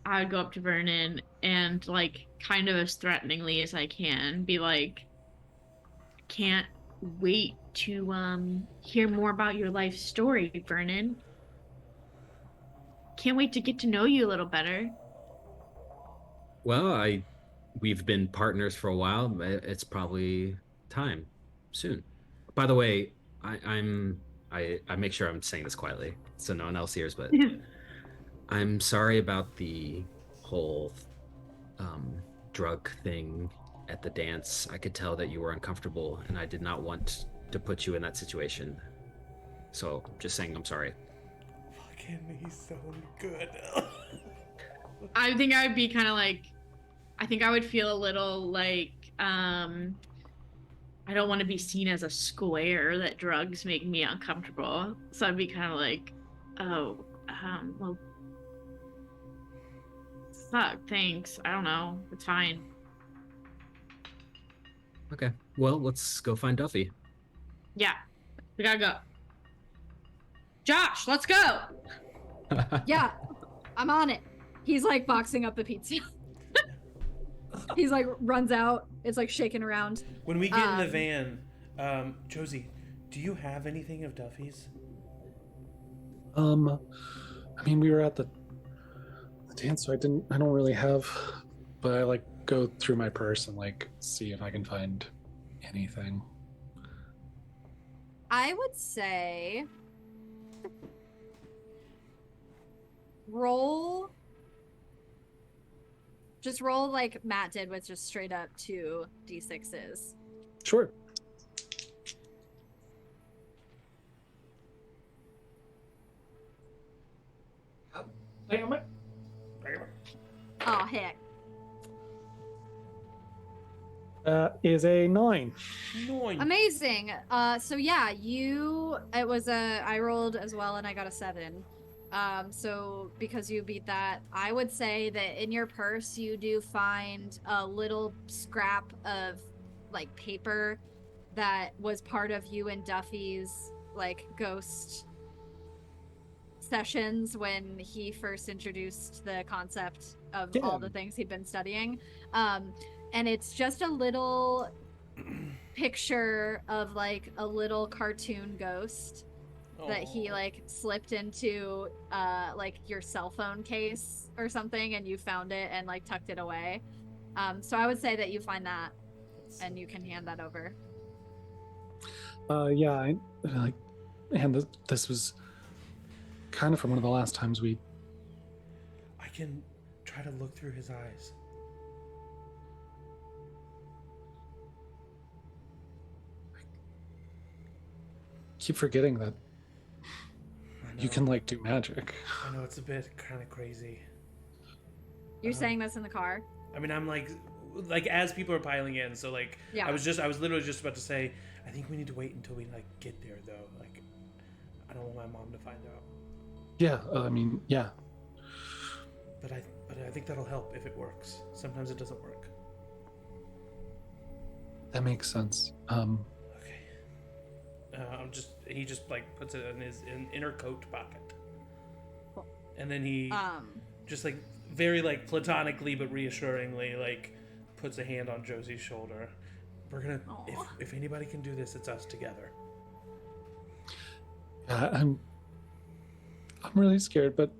I'd go up to Vernon and like kind of as threateningly as I can be like, can't wait to hear more about your life story, Vernon. Can't wait to get to know you a little better. Well, we've been partners for a while. It's probably time soon. By the way, I make sure I'm saying this quietly so no one else hears, but I'm sorry about the whole drug thing at the dance. I could tell that you were uncomfortable, and I did not want to put you in that situation. So, just saying I'm sorry. Fucking, he's so good. I think I would be kind of like, I think I would feel a little like, I don't want to be seen as a square that drugs make me uncomfortable. So I'd be kind of like, well, fuck, thanks. I don't know. It's fine. Okay. Well, let's go find Duffy. Yeah. We gotta go. Josh, let's go! Yeah, I'm on it. He's like boxing up the pizza. He's like runs out. It's like shaking around. When we get in the van, Josie, do you have anything of Duffy's? I mean, we were at the dance, so I don't really have, but I like go through my purse and like see if I can find anything. I would say roll like Matt did with just straight up 2 d6s. Sure. Oh heck. Is a 9. Amazing. So yeah, I rolled as well and I got a 7. So because you beat that, I would say that in your purse you do find a little scrap of like paper that was part of you and Duffy's like ghost sessions when he first introduced the concept of all the things he'd been studying. And it's just a little picture of like a little cartoon ghost that he like slipped into like your cell phone case or something, and you found it and like tucked it away. So I would say that you find that and you can hand that over. And this was kind of from one of the last times we. I can try to look through his eyes. Keep forgetting that you can like do magic. I know it's a bit kind of crazy. You're saying this in the car? I mean, I'm like as people are piling in, so like yeah. I was literally just about to say, I think we need to wait until we like get there though. Like I don't want my mom to find out. Yeah, I mean, yeah. But I think that'll help if it works. Sometimes it doesn't work. That makes sense. He just like puts it in his inner coat pocket, cool. And then he just like very like platonically but reassuringly like puts a hand on Josie's shoulder. We're gonna if anybody can do this, it's us together. Yeah, I'm really scared, but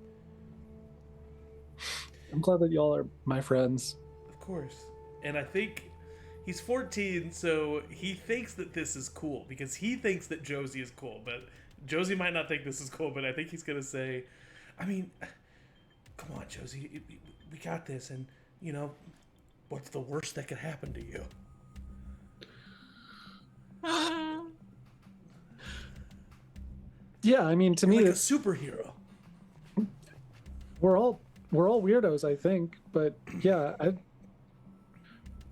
I'm glad that y'all are my friends. Of course, and I think. He's 14, so he thinks that this is cool because he thinks that Josie is cool, but Josie might not think this is cool, but I think he's going to say, I mean, come on, Josie, we got this, and, you know, what's the worst that could happen to you? Yeah, I mean, to me, like a superhero. We're all weirdos, I think, but yeah,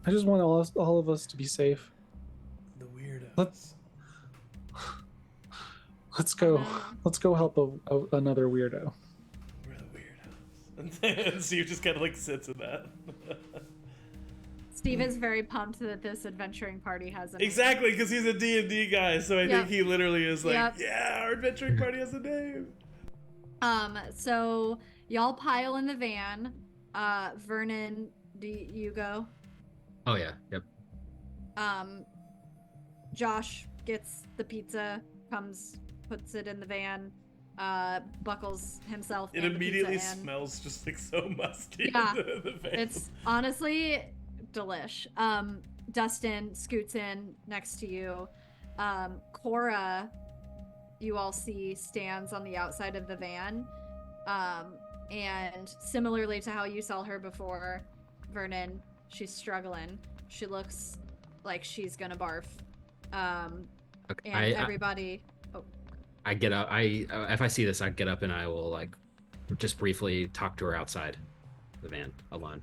I just want all of us to be safe. The weirdos. Let's go help another weirdo. We're the weirdos. And so you just kind of like sits in that. Steve is very pumped that this adventuring party has a name. Exactly, because he's a D&D guy, so I think he literally is like, yeah, our adventuring party has a name. So y'all pile in the van. Vernon, do you go? Oh yeah, yep. Josh gets the pizza, comes, puts it in the van, buckles himself. It immediately smells just like so musty. Yeah, in the van. It's honestly delish. Dustin scoots in next to you. Cora, you all see, stands on the outside of the van. And similarly to how you saw her before, Vernon, she's struggling. She looks like she's gonna barf. Okay, and everybody. I get up. If I see this, I get up and I will like just briefly talk to her outside the van alone.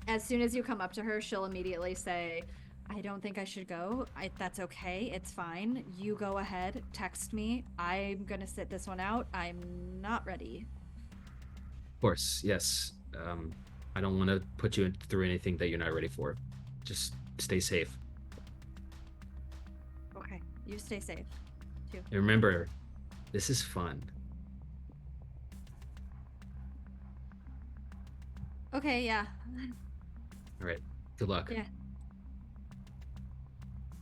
As soon as you come up to her, she'll immediately say, I don't think I should go. That's okay. It's fine. You go ahead. Text me. I'm gonna sit this one out. I'm not ready. Of course, yes. I don't want to put you through anything that you're not ready for. Just stay safe. Okay. You stay safe, too. And remember, this is fun. Okay, yeah. All right. Good luck. Yeah.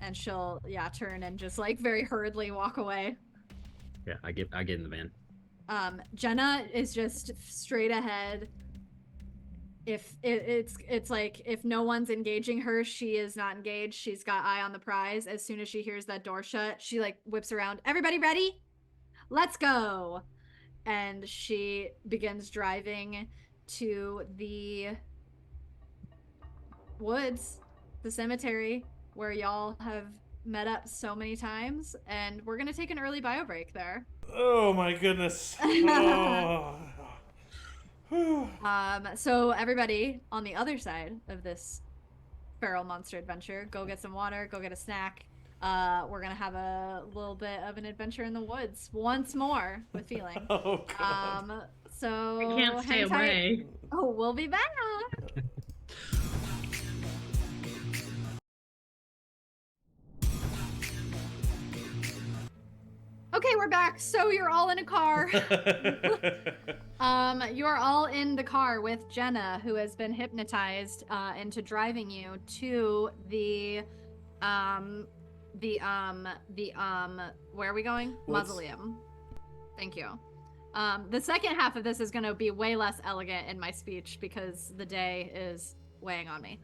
And she'll, turn and just like very hurriedly walk away. Yeah, I get in the van. Jenna is just straight ahead. If it's like if no one's engaging her, she is not engaged. She's got eye on the prize. As soon as she hears that door shut, she like whips around. Everybody ready? Let's go. And she begins driving to the woods, the cemetery, where y'all have met up so many times, and we're gonna take an early bio break there. Oh my goodness. Oh. So everybody on the other side of this feral monster adventure, go get some water, go get a snack. We're gonna have a little bit of an adventure in the woods once more with feeling. Oh God. So I can't stay away. Oh, we'll be back. Okay, we're back. So you're all in a car. You are all in the car with Jenna, who has been hypnotized into driving you to the where are we going? Woods. Mausoleum. Thank you. The second half of this is going to be way less elegant in my speech because the day is weighing on me.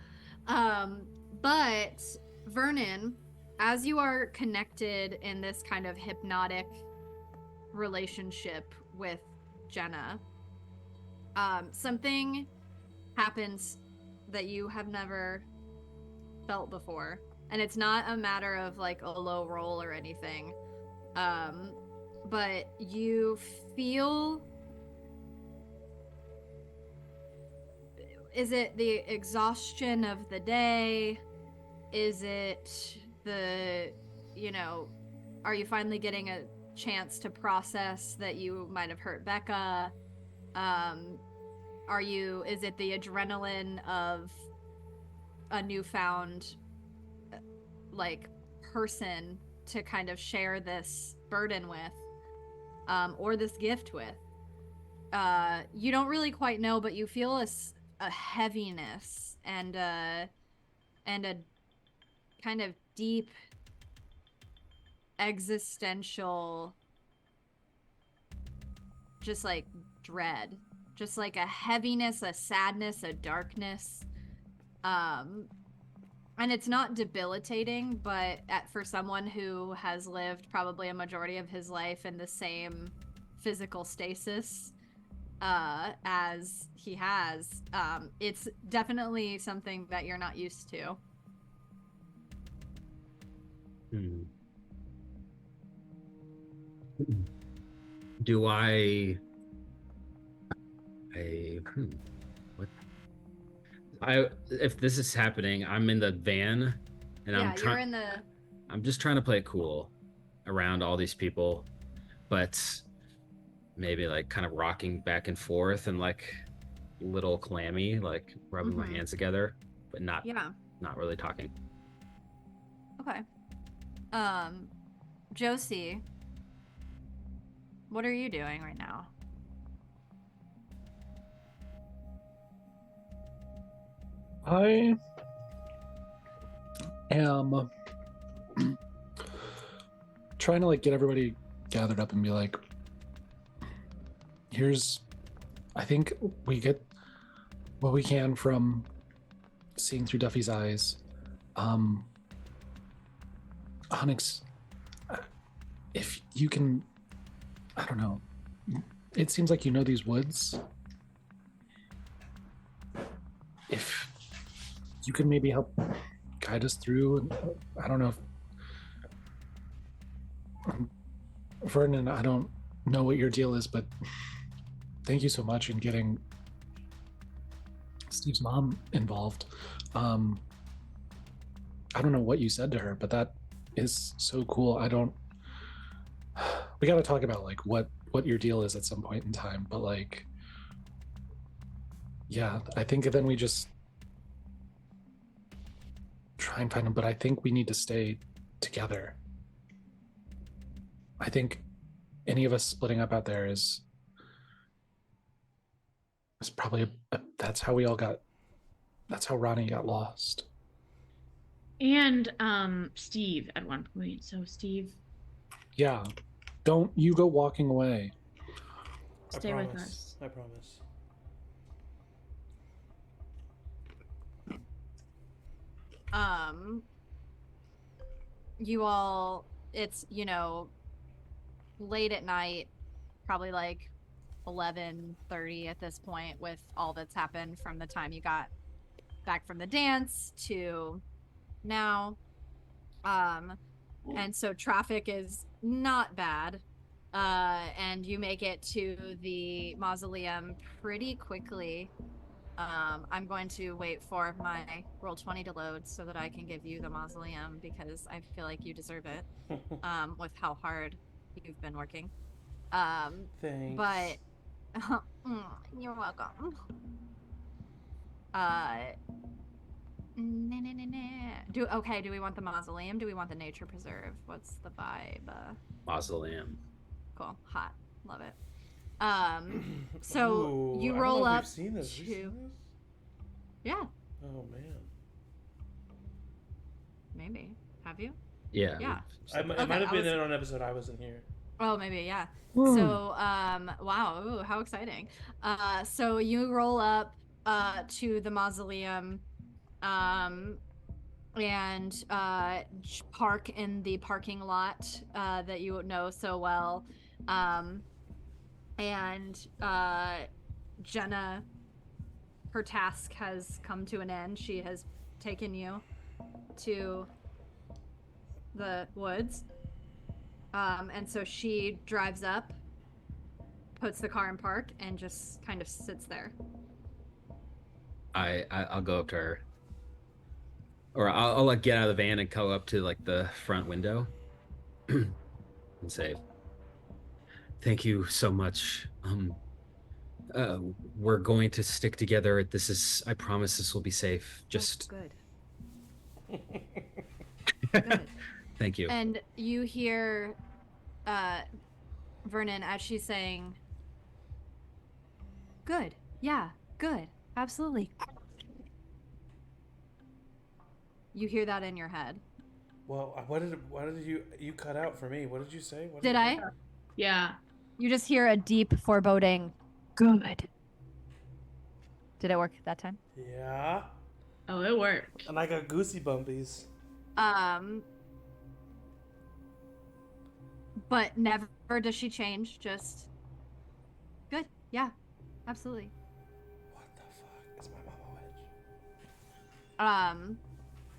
But Vernon, as you are connected in this kind of hypnotic relationship with Jenna, something happens that you have never felt before. And it's not a matter of like a low roll or anything. But you feel... Is it the exhaustion of the day? Is it the, are you finally getting a chance to process that you might have hurt Becca? Is it the adrenaline of a newfound, person to kind of share this burden with, or this gift with? You don't really quite know, but you feel a heaviness and a kind of deep existential, just like dread, just like a heaviness, a sadness, a darkness. And it's not debilitating, but for someone who has lived probably a majority of his life in the same physical stasis as he has, it's definitely something that you're not used to. Do I what? If this is happening, I'm in the van, and You're in the... I'm just trying to play it cool around all these people, but maybe like kind of rocking back and forth and like little clammy, like rubbing my hands together, but not really talking. Okay. Josie, what are you doing right now? I am trying to get everybody gathered up and be like, I think we get what we can from seeing through Duffy's eyes. Onyx, if you can, I don't know, it seems like you know these woods. If you could maybe help guide us through, I don't know if Vernon, I don't know what your deal is, but thank you so much in getting Steve's mom involved. I don't know what you said to her, but that is so cool. We got to talk about what your deal is at some point in time, but yeah, I think then we just try and find him, but I think we need to stay together. I think any of us splitting up out there is probably that's how Ronnie got lost. And Steve at one point. So Steve, yeah, don't you go walking away. stay with us. I promise. You all, it's, late at night, probably 11:30 at this point, with all that's happened from the time you got back from the dance to now. And so traffic is not bad. And you make it to the mausoleum pretty quickly. I'm going to wait for my Roll20 to load so that I can give you the mausoleum, because I feel like you deserve it, with how hard you've been working. Thanks. But you're welcome. Do we want the mausoleum? Do we want the nature preserve? What's the vibe? Mausoleum. Cool. Hot. Love it. So Ooh, you I don't roll know if up we've seen this. Have you to. seen this? Yeah, Oh man. maybe. Have you? Yeah. Yeah. It Okay, might have I been was- in an episode I wasn't here. Oh, maybe, yeah. Hmm. So, wow, ooh, how exciting. So you roll up to the mausoleum and park in the parking lot that you know so well. And Jenna, her task has come to an end. She has taken you to the woods. And so she drives up, puts the car in park, and just kind of sits there. I'll go up to her, or I'll like get out of the van and go up to like the front window and say, "Thank you so much. We're going to stick together. I promise this will be safe. Just good. Good. thank you." And you hear Vernon as she's saying, "Good. Yeah, good. Absolutely." You hear that in your head. Well, what did you cut out for me? What did you say? What Did I? Yeah. You just hear a deep foreboding, "Good." Did it work that time? Yeah. Oh, it worked. And I got goosey bumpies. But never does she change, just good. Yeah, absolutely. What the fuck? Is my mama a witch?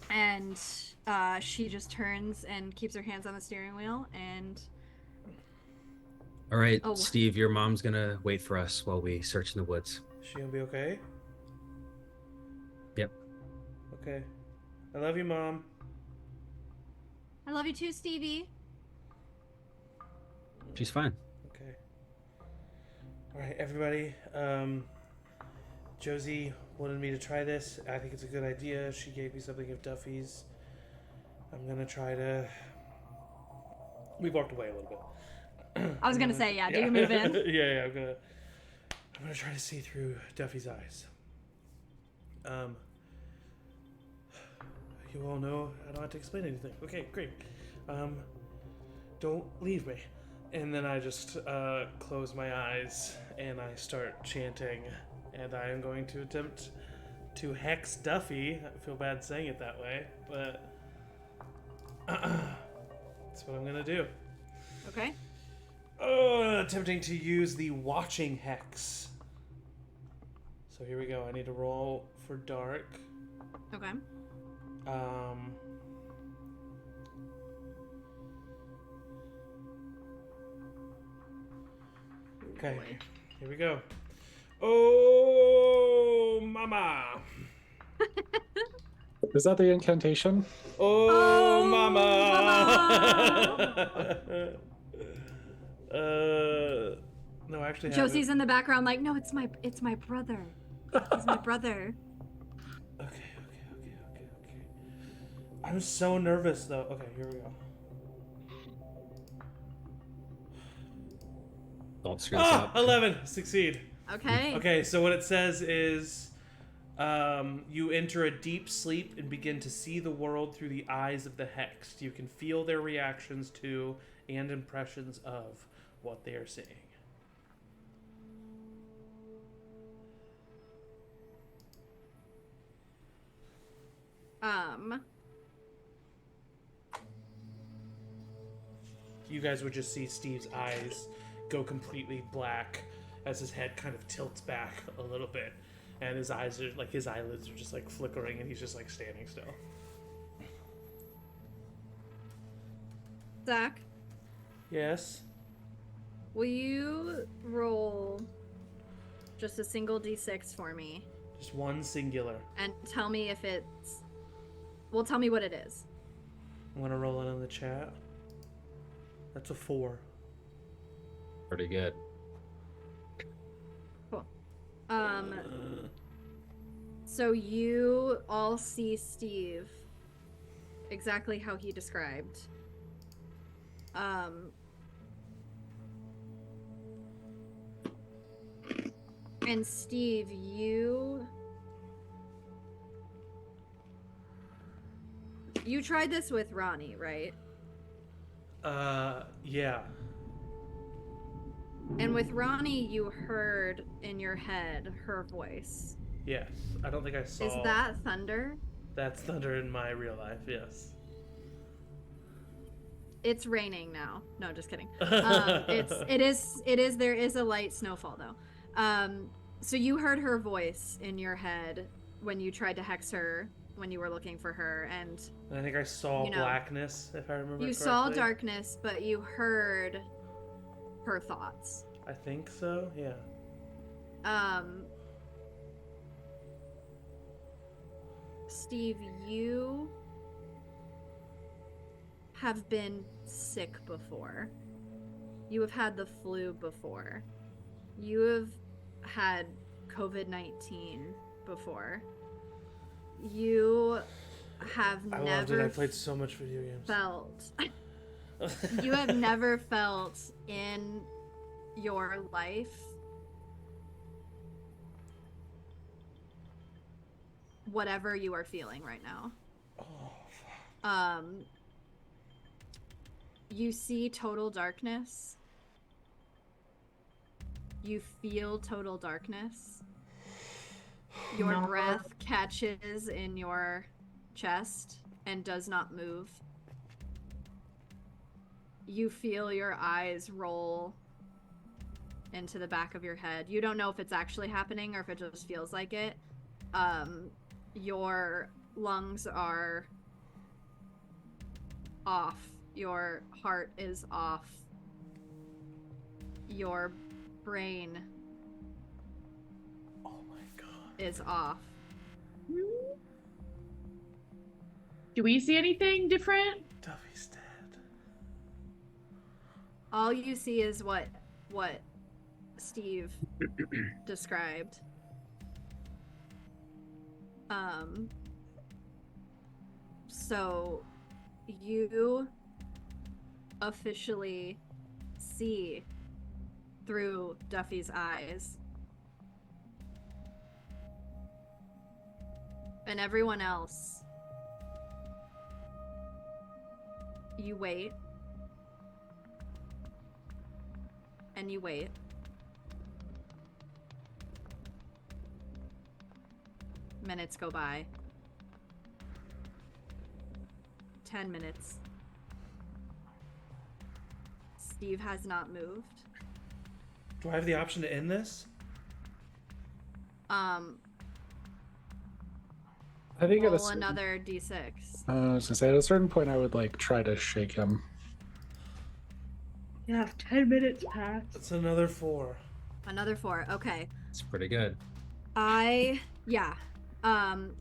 And she just turns and keeps her hands on the steering wheel and All right, Oh. Steve, your mom's gonna wait for us while we search in the woods. Is she gonna be okay? Yep. Okay. I love you, Mom. I love you too, Stevie. She's fine. Okay. All right, everybody. Josie wanted me to try this. I think it's a good idea. She gave me something of Duffy's. I'm gonna try to. We walked away a little bit. I was gonna say, yeah, do you move in? yeah, I'm gonna try to see through Duffy's eyes. You all know I don't have to explain anything. Okay, great. Don't leave me. And then I just close my eyes and I start chanting, and I am going to attempt to hex Duffy. I feel bad saying it that way, but that's what I'm gonna do. Okay. Attempting to use the watching hex. So here we go. I need to roll for dark. Okay. Okay, Boy. here we go. Oh, mama. Is that the incantation? Oh, mama. No, I actually Josie's in the background like, no, it's my brother. He's my brother. Okay. I'm so nervous though. Okay, here we go. Don't screw this up. 11. Succeed. Okay. Okay, so what it says is you enter a deep sleep and begin to see the world through the eyes of the hexed. You can feel their reactions to and impressions of what they are seeing. You guys would just see Steve's eyes go completely black as his head kind of tilts back a little bit, and his eyes are like, his eyelids are just like flickering, and he's just like standing still. Zach, Yes. will you roll just a single d6 for me Just one singular. and tell me if it's. Well, tell me what it is. I'm gonna roll it in the chat. That's a 4. Pretty good. So you all see Steve exactly how he described. And Steve, you tried this with Ronnie, right? Yeah. And with Ronnie, you heard in your head her voice. Yes. I don't think I saw. Is that thunder? That's thunder in my real life, yes. It's raining now. No, just kidding. It is there is a light snowfall though. So you heard her voice in your head when you tried to hex her when you were looking for her, and I think I saw blackness, if I remember correctly. You saw darkness, but you heard her thoughts. I think so, yeah. Steve, you have been sick before. You have had the flu before. You have had COVID-19 before. You have I never loved it. I played so much video games. You have never felt in your life whatever you are feeling right now. You see total darkness. You feel total darkness. Your breath catches in your chest and does not move. You feel your eyes roll into the back of your head. You don't know if it's actually happening or if it just feels like it. Your lungs are off. Your heart is off. Your brain is off. Do we see anything different? Duffy's dead. All you see is what Steve described. So you officially see through Duffy's eyes. And everyone else, you wait. And you wait. Minutes go by. 10 minutes. Steve has not moved. Do I have the option to end this? I think roll another d6. I was gonna say, at a certain point, I would like try to shake him. You have 10 minutes passed. That's another 4. Another 4. Okay. It's pretty good. Yeah.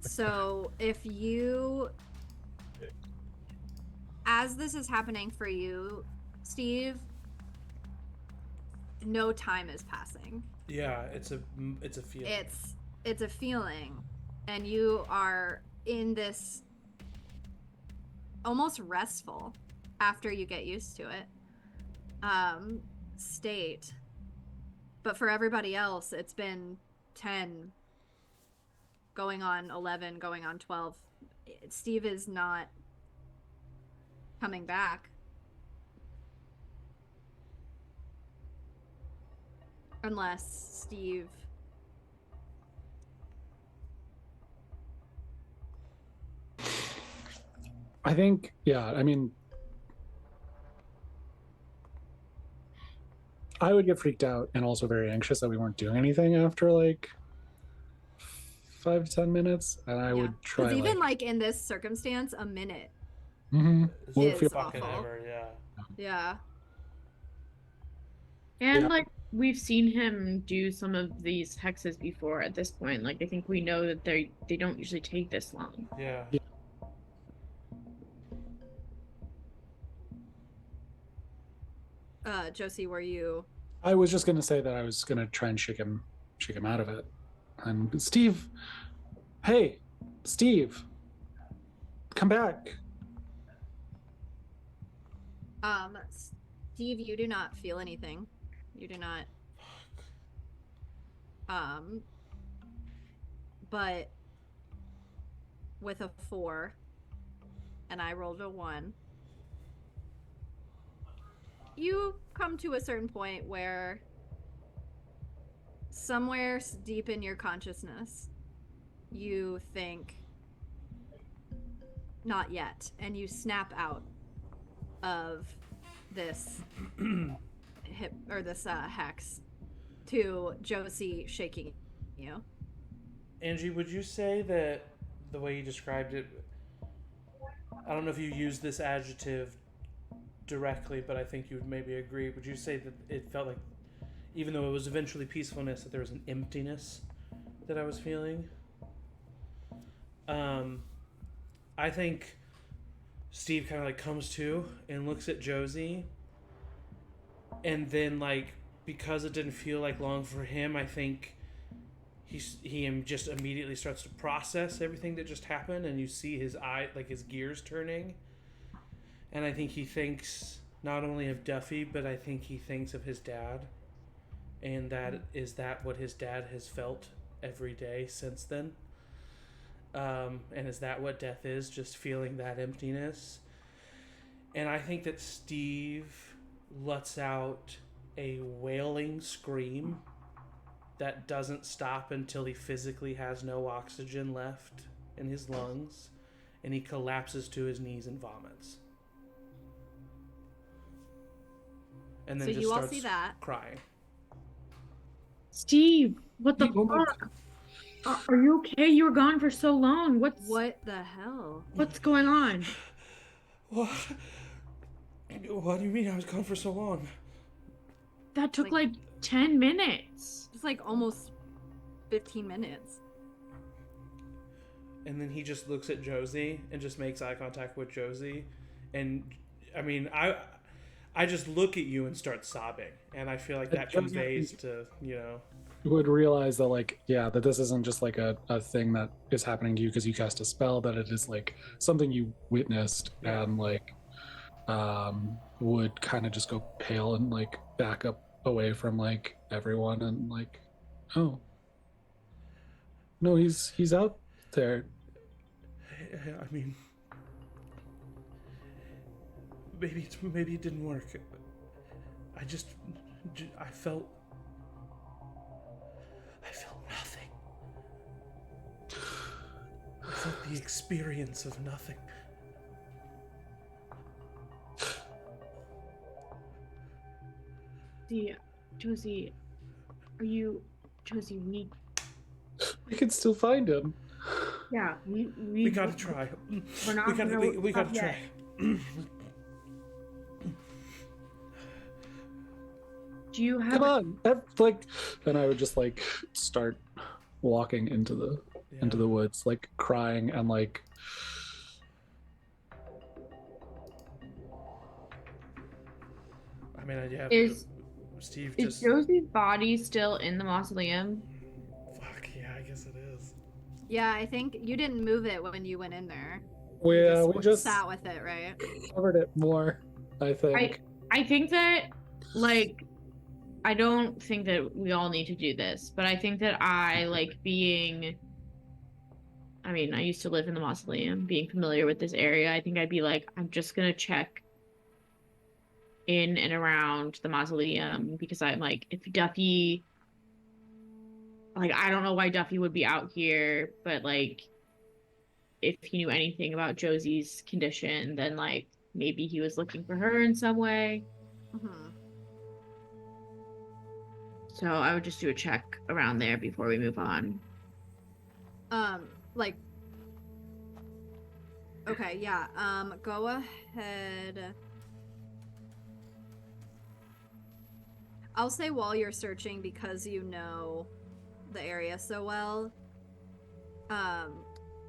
So if you, as this is happening for you, Steve, no time is passing. Yeah, it's a feeling. It's a feeling, and you are in this almost restful after you get used to it state. But for everybody else, it's been 10 going on 11, going on 12. Steve is not coming back. Unless Steve... I think, yeah, I mean, I would get freaked out and also very anxious that we weren't doing anything after like 5 to 10 minutes, and I would try. Because even like in this circumstance, a minute Is is fucking awful. ever, yeah. Yeah. And Yeah. like we've seen him do some of these hexes before at this point. Like I think we know that they don't usually take this long. Yeah. Josie, were you... I was just gonna say that I was gonna try and shake him out of it. And Steve, Hey, Steve, come back. Steve, you do not feel anything. You do not. But with a 4, and I rolled a 1, you come to a certain point where somewhere deep in your consciousness, you think, not yet, and you snap out of this hex to Josie shaking you. Angie, would you say that the way you described it, I don't know if you used this adjective directly, but I think you would maybe agree. Would you say that it felt like, even though it was eventually peacefulness, that there was an emptiness that I was feeling? I think Steve kind of like comes to and looks at Josie, and then like, because it didn't feel like long for him, I think he just immediately starts to process everything that just happened, and you see his eye, like his gears turning, and I think he thinks not only of Duffy, but I think he thinks of his dad, and that is that what his dad has felt every day since then. And is that what death is? Just feeling that emptiness. And I think that Steve lets out a wailing scream that doesn't stop until he physically has no oxygen left in his lungs, and he collapses to his knees and vomits. And then So just you all starts see that. crying. Steve, what the fuck? Are you okay? You were gone for so long. What the hell? What's going on? What? What do you mean I was gone for so long? That took like 10 minutes. It's like almost 15 minutes. And then he just looks at Josie and just makes eye contact with Josie. And I mean, I just look at you and start sobbing. And I feel like that conveys to, you know, would realize that, like, yeah, that this isn't just like a thing that is happening to you because you cast a spell, that it is like something you witnessed, and like would kind of just go pale and like back up away from like everyone, and like, oh no, he's out there. I mean, maybe it didn't work. I felt nothing. I felt the experience of nothing. Josie, Josie, we can still find him. Yeah, we gotta try. We're not we gotta try. Do you have? Come on, like, and I would just like start walking into the woods, like crying and like. I mean, yeah. Steve is Josie's body still in the mausoleum? Fuck yeah, I guess it is. Yeah, I think you didn't move it when you went in there. Yeah, we just sat with it, right? Covered it more, I think. I think that, like, I don't think that we all need to do this, but I think that I used to live in the mausoleum, being familiar with this area. I think I'd be like, I'm just gonna check in and around the mausoleum, because I'm like, if Duffy, like, I don't know why Duffy would be out here, but like, if he knew anything about Josie's condition, then like maybe he was looking for her in some way. Mm-hmm. So I would just do a check around there before we move on. Like, okay, yeah. Go ahead. I'll say while you're searching, because you know the area so well,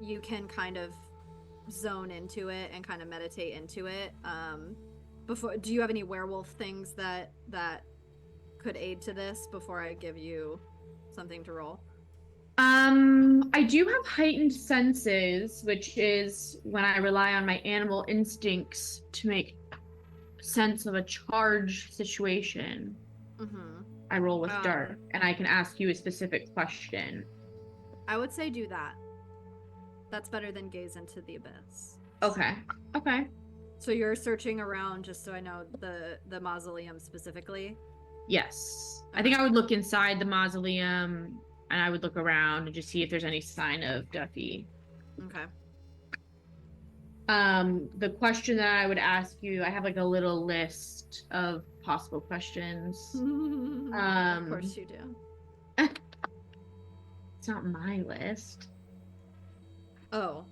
you can kind of zone into it and kind of meditate into it. Do you have any werewolf things that could aid to this before I give you something to roll? I do have heightened senses, which is when I rely on my animal instincts to make sense of a charge situation. Mm-hmm. I roll with dark, and I can ask you a specific question. I would say do that. That's better than gaze into the abyss. Okay. Okay. So you're searching around, just so I know, the mausoleum specifically? Yes. I think I would look inside the mausoleum, and I would look around and just see if there's any sign of Duffy. Okay. The question that I would ask you, I have like a little list of possible questions. Of course you do. It's not my list. Oh.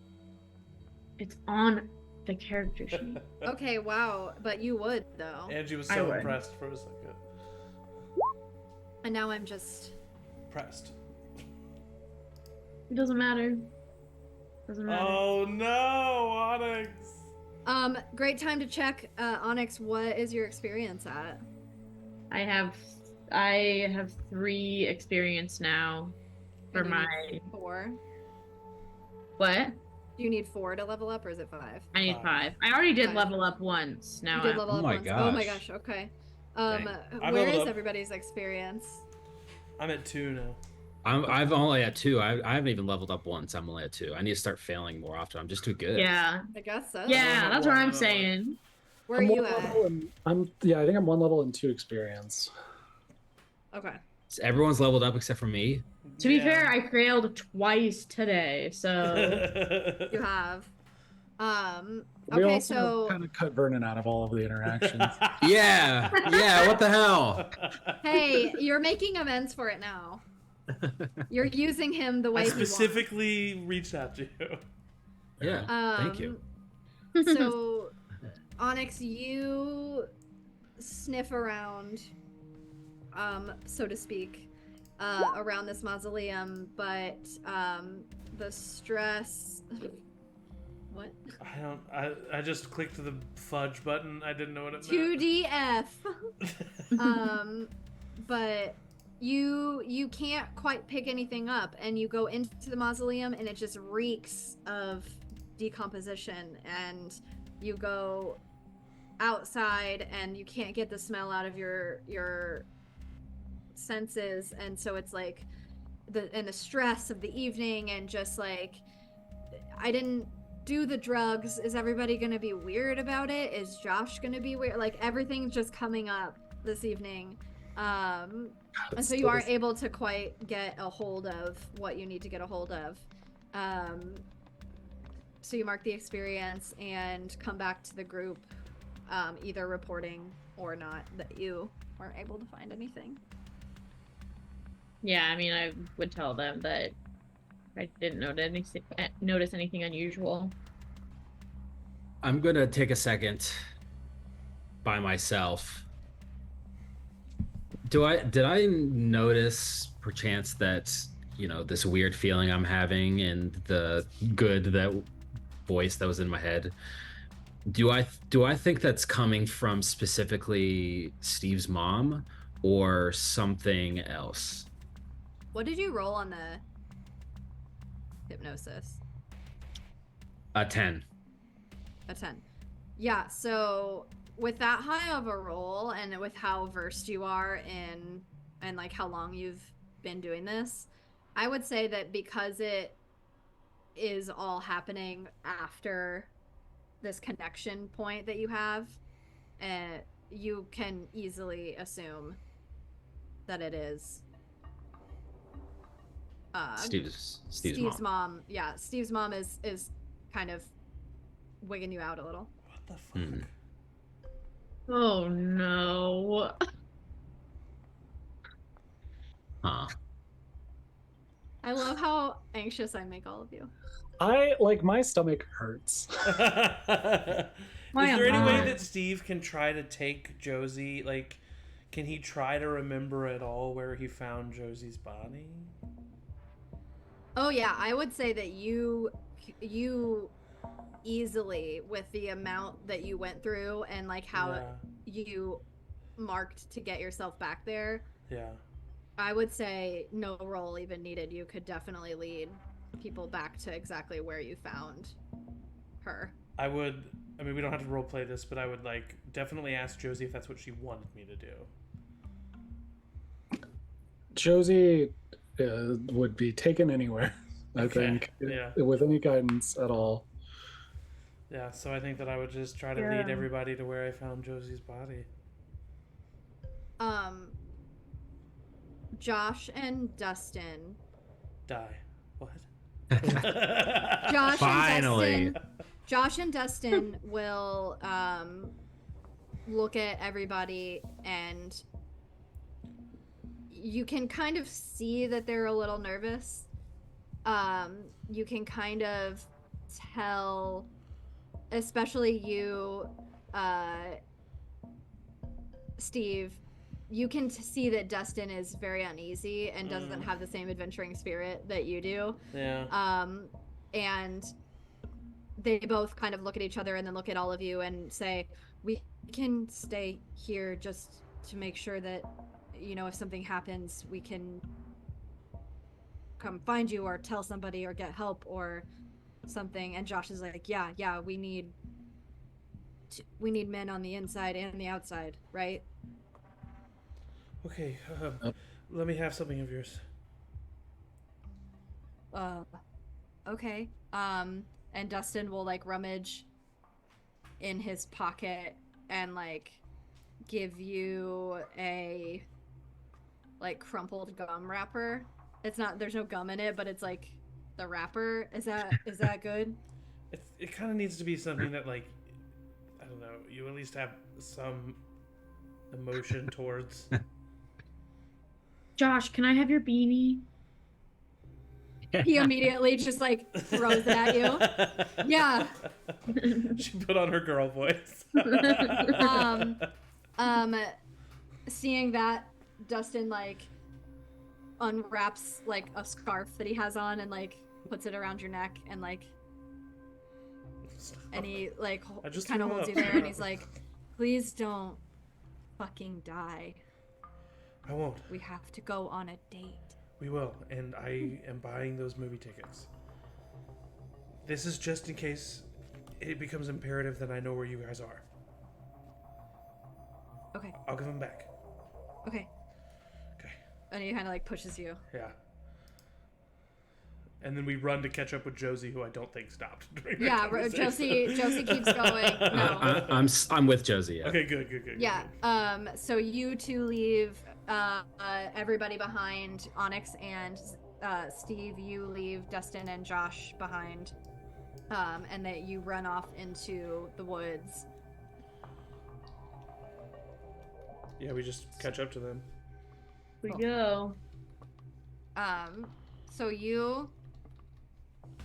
It's on the character sheet. Okay, wow. But you would, though. Angie was so impressed for a second. And now I'm just... Pressed. It doesn't matter. Doesn't matter. Oh no, Onyx! Great time to check, Onyx, what is your experience at? I have 3 experience now for And you my need 4? what? Do you need 4 to level up, or is it 5? I need 5. I already did 5. level up once. Now You did level Oh up my once. Oh my gosh. gosh, okay. Dang. I Where leveled is up. everybody's experience? I'm at 2 now. I've only at 2. I haven't even leveled up once. I'm only at 2. I need to start failing more often. I'm just too good. Yeah. I guess so. Yeah, that's what I'm Wow. saying. Where are I'm you one at? level and I think I'm 1 level and 2 experience. Okay. So everyone's leveled up except for me. To be fair, I failed twice today, so You have. We Okay, also so kind of cut Vernon out of all of the interactions. Yeah. Yeah. What the hell? hey, you're making amends for it now. You're using him the way I he wants. specifically reached out to you. Yeah. Thank you. So, Onyx, you sniff around, so to speak, around this mausoleum, but the stress. What? I just clicked the fudge button. I didn't know what it 2DF. But you can't quite pick anything up, and you go into the mausoleum, and it just reeks of decomposition, and you go outside, and you can't get the smell out of your senses, and so it's like the stress of the evening, and just like, I didn't do the drugs. Is everybody gonna be weird about it? Is Josh gonna be weird? Like, everything's just coming up this evening. And so you aren't able to quite get a hold of what you need to get a hold of. So you mark the experience and come back to the group, either reporting or not that you weren't able to find anything. yeah, I mean, I would tell them that I didn't notice anything unusual. I'm gonna take a second by myself. Did I notice perchance that, you know, this weird feeling I'm having and the that voice that was in my head? Do I think that's coming from specifically Steve's mom or something else? What did you roll on the hypnosis? A 10. A 10. Yeah, so with that high of a roll, and with how versed you are in, and like how long you've been doing this, I would say that because it is all happening after this connection point that you have, you can easily assume that it is Steve's Steve's mom. mom. Yeah, Steve's mom is kind of wigging you out a little. What the fuck? Oh no. Huh. I love how anxious I make all of you. My stomach hurts. Is there any way God. that Steve can try to take Josie? Like, can he try to remember at all where he found Josie's body? Oh yeah, I would say that you easily, with the amount that you went through and like how Yeah. you marked to get yourself back there, Yeah. I would say no roll even needed. You could definitely lead people back to exactly where you found her. I would. I mean, we don't have to role play this, but I would like definitely ask Josie if that's what she wanted me to do. Josie would be taken anywhere, I think, Yeah. with any guidance at all. Yeah, so I think that I would just try to lead everybody to where I found Josie's body. Josh and Dustin. Die. What? Finally. Josh and Dustin will look at everybody, and you can kind of see that they're a little nervous. You can kind of tell, especially you, Steve, you can see that Dustin is very uneasy and doesn't have the same adventuring spirit that you do. Yeah. And they both kind of look at each other and then look at all of you and say, we can stay here just to make sure that, you know, if something happens, we can come find you or tell somebody or get help or something. And Josh is like, yeah, we need men on the inside and the outside, right? Okay. Let me have something of yours. Okay. And Dustin will like rummage in his pocket and like give you a like crumpled gum wrapper. It's not, there's no gum in it, but it's like the wrapper. Is that good? It kind of needs to be something that, like, I don't know, you at least have some emotion towards. Josh, can I have your beanie? He immediately just like throws it at you. Yeah. She put on her girl voice. Seeing that, Dustin like unwraps like a scarf that he has on and like puts it around your neck and like and he like just kind of threw holds up. you there and he's like, please don't fucking die. I won't. We have to go on a date. We will, and I am buying those movie tickets. This is just in case it becomes imperative that I know where you guys are. Okay. I'll give them back. Okay. Okay. And he kind of like pushes you. Yeah. And then we run to catch up with Josie, who I don't think stopped during the Yeah, conversation. Josie keeps going. No. I'm with Josie. Yeah. Okay, good. Yeah. So you two leave everybody behind. Onyx and Steve, you leave Dustin and Josh behind. And that you run off into the woods. Yeah, we just catch up to them. We go. So you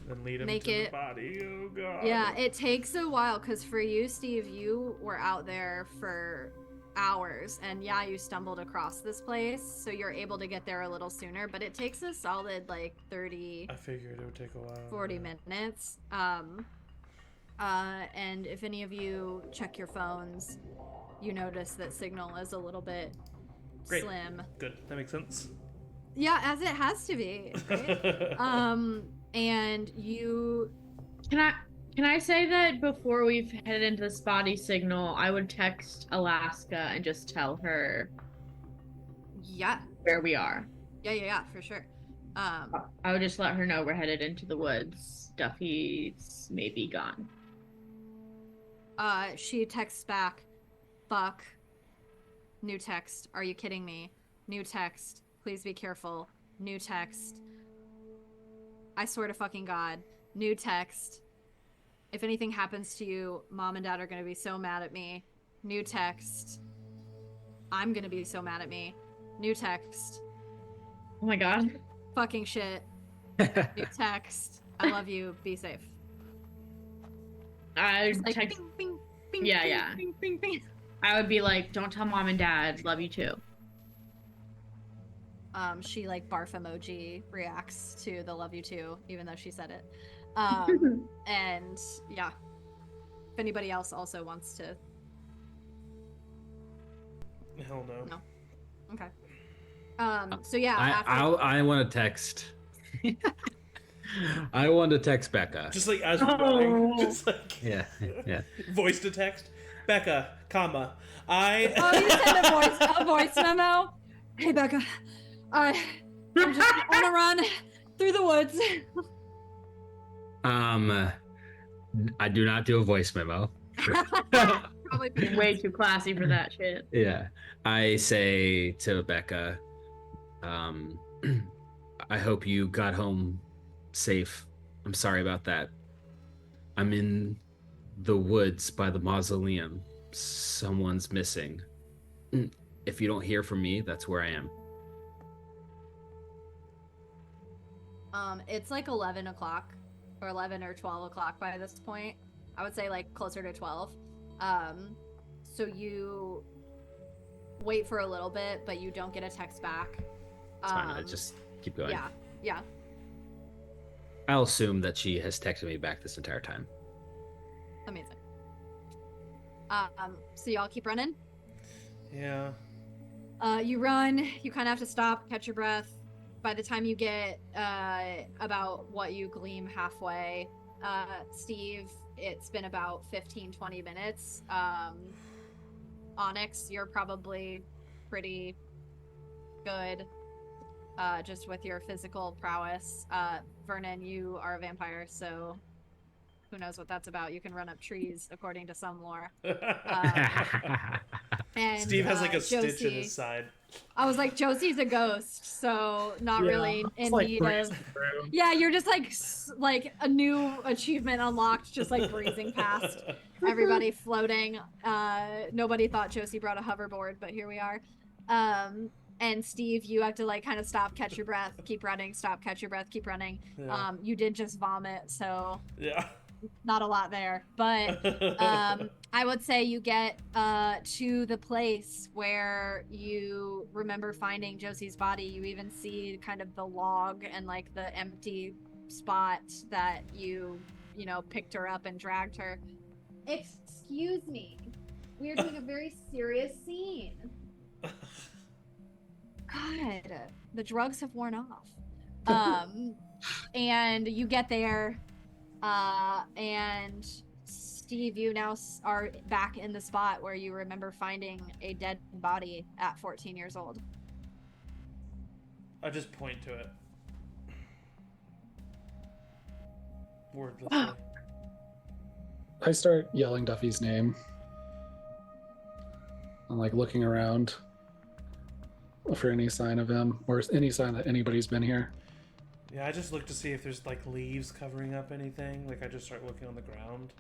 Then lead him Make to it- the body. Oh, God. Yeah, it takes a while because for you, Steve, you were out there for hours and yeah, you stumbled across this place, so you're able to get there a little sooner, but it takes a solid like 30 I figured it would take a while. 40 yeah. minutes. And if any of you check your phones, you notice that signal is a little bit Great. slim. Good. That makes sense. Yeah, as it has to be, right? And you Can I say that before we've headed into the spotty signal, I would text Alaska and just tell her yeah, where we are. yeah, for sure. I would just let her know we're headed into the woods. Duffy's maybe gone. She texts back, fuck. New text. Are you kidding me? New text. Please be careful. New text. I swear to fucking God. New text. If anything happens to you, Mom and Dad are gonna be so mad at me. New text. I'm gonna be so mad at me. New text. Oh my God. Fucking shit. New text. I love you. Be safe. I It's like, text. bing, bing, bing, Yeah, bing, yeah. bing, bing, bing. I would be like, don't tell Mom and Dad. Love you too. She like barf emoji reacts to the love you too, even though she said it. And yeah, if anybody else also wants to, Hell no. No. Okay. So yeah, after I want to text. I want to text Becca. Just like as we're running, Oh. just like Yeah. voice to text, Becca, comma, I. Oh, you send a voice memo. Hey Becca, I'm just on a run through the woods. I do not do a voice memo. Probably You're way too classy for that shit. Yeah. I say to Becca, I hope you got home safe. I'm sorry about that. I'm in the woods by the mausoleum. Someone's missing. If you don't hear from me, that's where I am. It's like 11 o'clock or 11 or 12 o'clock by this point. I would say like closer to 12. So you wait for a little bit, but you don't get a text back. It's fine. I just keep going. Yeah. I'll assume that she has texted me back this entire time. Amazing. So y'all keep running? Yeah. You run, you kind of have to stop, catch your breath. By the time you get about what you gleam halfway, Steve, it's been about 15-20 minutes. Onyx, you're probably pretty good just with your physical prowess. Vernon, you are a vampire, so who knows what that's about. You can run up trees according to some lore. And Steve has like a stitch in Josie, his side. I was like, Josie's a ghost, so not really in like need of. breezing through. Yeah, you're just like a new achievement unlocked, just like breezing past everybody floating. Nobody thought Josie brought a hoverboard, but here we are. And Steve, you have to like kind of stop, catch your breath, keep running, stop, catch your breath, keep running. Yeah. You did just vomit, so Yeah. not a lot there, but I would say you get to the place where you remember finding Josie's body. You even see kind of the log and like the empty spot that you picked her up and dragged her. Excuse me, we are doing a very serious scene. God, the drugs have worn off. And you get there. And Steve, you now are back in the spot where you remember finding a dead body at 14 years old. I just point to it. Wordlessly. I start yelling Duffy's name. I'm like looking around for any sign of him or any sign that anybody's been here. Yeah, I just look to see if there's like leaves covering up anything. Like I just start looking on the ground.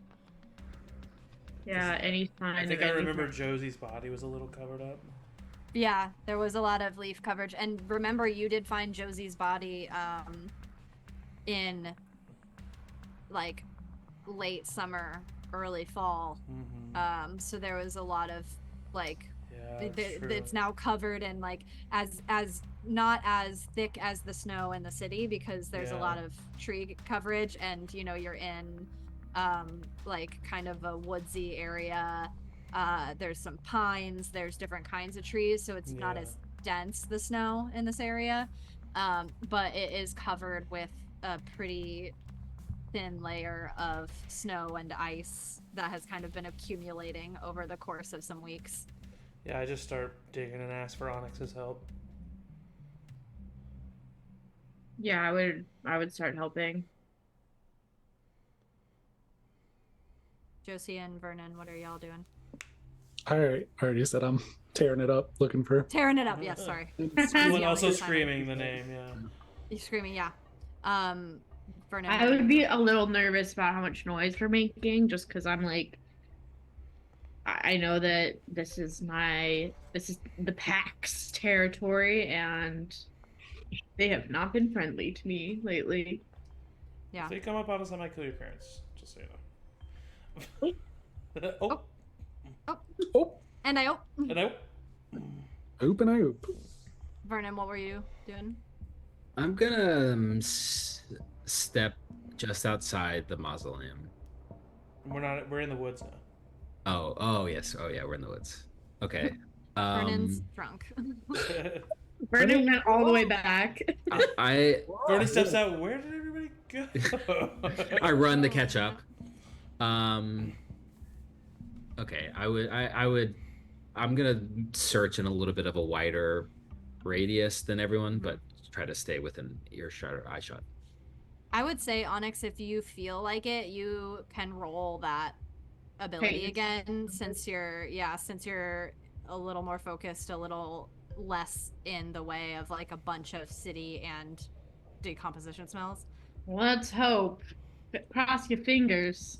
Yeah, any sign I think of I remember anything. Josie's body was a little covered up. Yeah, there was a lot of leaf coverage. And remember, you did find Josie's body in like late summer, early fall. Mm-hmm. So there was a lot of like Yeah, it's now covered in like as not as thick as the snow in the city because there's a lot of tree coverage, and you're in like kind of a woodsy area. There's some pines, there's different kinds of trees, so it's not as dense, the snow in this area, but it is covered with a pretty thin layer of snow and ice that has kind of been accumulating over the course of some weeks. Yeah, I just start digging and ask for Onyx's help. Yeah, I would start helping. Josie and Vernon, what are y'all doing? I already said I'm tearing it up, looking for. Tearing it up, yes, sorry. And also Yeah. screaming the name, yeah. You're screaming, yeah. Vernon. I would be a little nervous about how much noise we're making, just because I'm like, I know that this is the pack's territory, and they have not been friendly to me lately. Yeah. If they come up on us, I might kill your parents. Just so you know. Oh. Oh, And I hope. And I. open I oop. Vernon, what were you doing? I'm gonna step just outside the mausoleum. We're in the woods now. Oh yes. Oh yeah, we're in the woods. Okay. Vernon's drunk. Vernon went all the way back. I Vernon steps out. Where did everybody go? I run to catch up. Okay, I'm gonna search in a little bit of a wider radius than everyone, but try to stay within earshot or eye shot. I would say, Onyx, if you feel like it, you can roll that ability again, since you're a little more focused, a little less in the way of like a bunch of city and decomposition smells. Let's hope. Cross your fingers.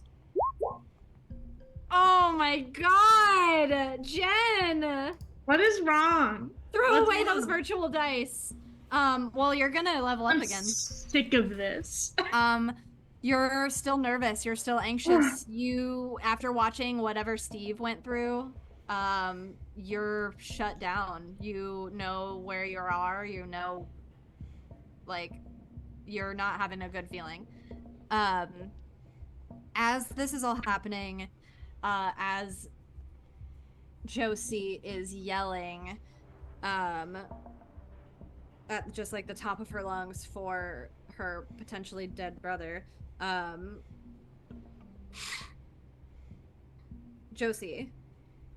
Oh my god, Jenn! What is wrong? Throw What's away wrong? those virtual dice. Well, you're gonna level up I'm again. sick of this. You're still nervous. You're still anxious. You, after watching whatever Steve went through, you're shut down. You know where you are. You know, like, you're not having a good feeling. As this is all happening, as Josie is yelling, at just like the top of her lungs for her potentially dead brother, Josie,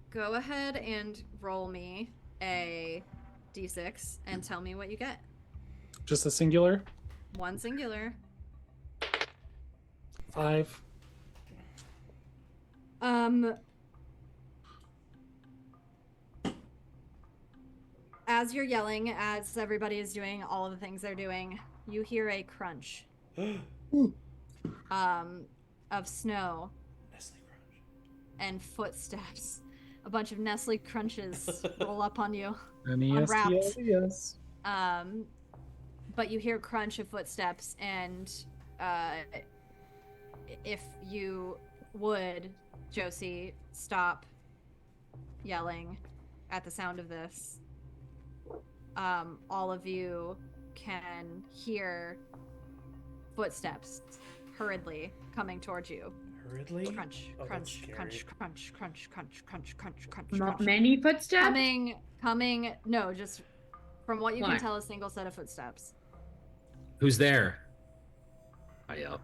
go ahead and roll me a d6 and tell me what you get. Just a singular? One singular. 5. As you're yelling, as everybody is doing all of the things they're doing, you hear a crunch of snow Nestle Crunch. and footsteps. A bunch of Nestle Crunches roll up on you. N-E-S-T-L-E-S. Unwrapped. But you hear crunch of footsteps, and if you would, Josie, stop yelling at the sound of this. All of you can hear footsteps hurriedly coming towards you. Hurriedly? Crunch, Oh, that's crunch, scary. crunch, crunch, crunch, crunch, crunch, crunch, crunch, Not crunch. many footsteps? Coming, no, just from what you can What? tell, a single set of footsteps. Who's there? I yell.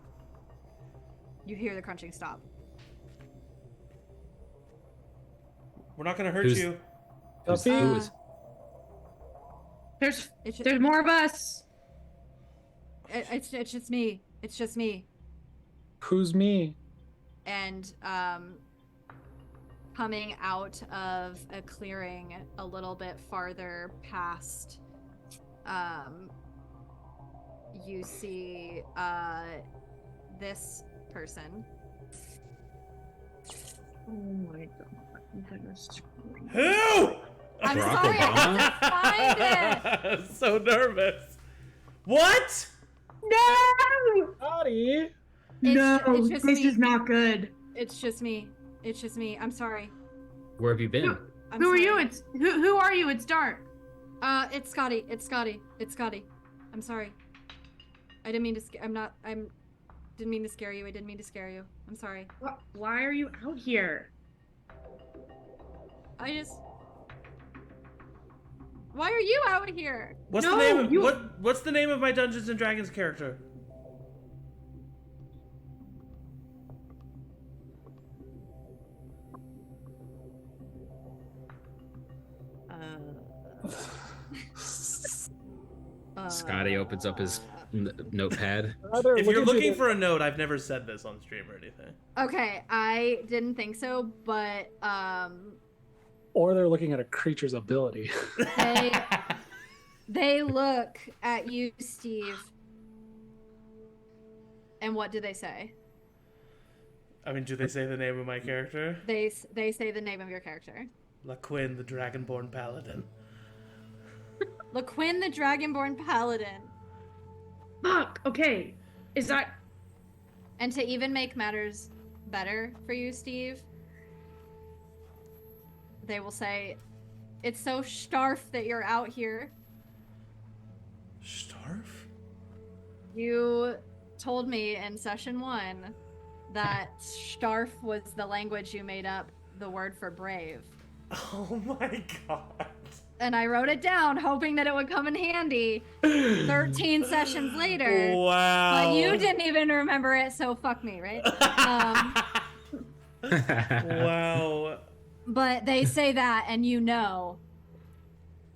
You hear the crunching stop. We're not gonna hurt Who's- you. Sophie? Who is? There's It's more of us. it's just me. It's just me. Who's me? And coming out of a clearing a little bit farther past, you see this person. Oh my god. Who? I'm Barack sorry, Obama? I have to find it. So nervous. What? No! Howdy. No, it's just this me. is not good. It's just me. It's just me. I'm sorry. Where have you been? I'm Who are sorry. you? It's who are you? It's dark. It's Scotty. It's Scotty. It's Scotty. I'm sorry. I didn't mean to. Didn't mean to scare you. I didn't mean to scare you. I'm sorry. Why are you out here? Why are you out here? What's No, the name of you- what's the name of my Dungeons and Dragons character? Scotty opens up his notepad. If you're looking for a note, I've never said this on stream or anything. Okay, I didn't think so, but Or they're looking at a creature's ability. they look at you, Steve. And what do they say? I mean, do they say the name of my character? They say the name of your character. LaQuinn, the Dragonborn Paladin. LaQuinn, the Dragonborn Paladin. Fuck. Okay. Is that? And to even make matters better for you, Steve, they will say, "It's so starf that you're out here. Starf? You told me in session 1 that starf was the language you made up the word for brave." Oh my god. and I wrote it down, hoping that it would come in handy 13 sessions later. Wow. But you didn't even remember it, so fuck me, right? Wow. But they say that, and you know,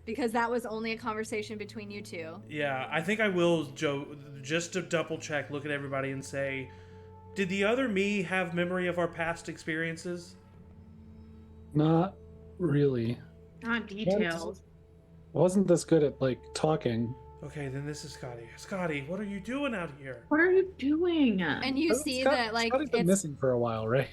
because that was only a conversation between you two. Yeah, I think I will, Joe, just to double check, look at everybody and say, did the other me have memory of our past experiences? Not really. Not detailed. Wasn't this good at like talking. Okay, then this is Scotty. Scotty, what are you doing out here? What are you doing? And you see that, like, Scotty's been it's missing for a while, right?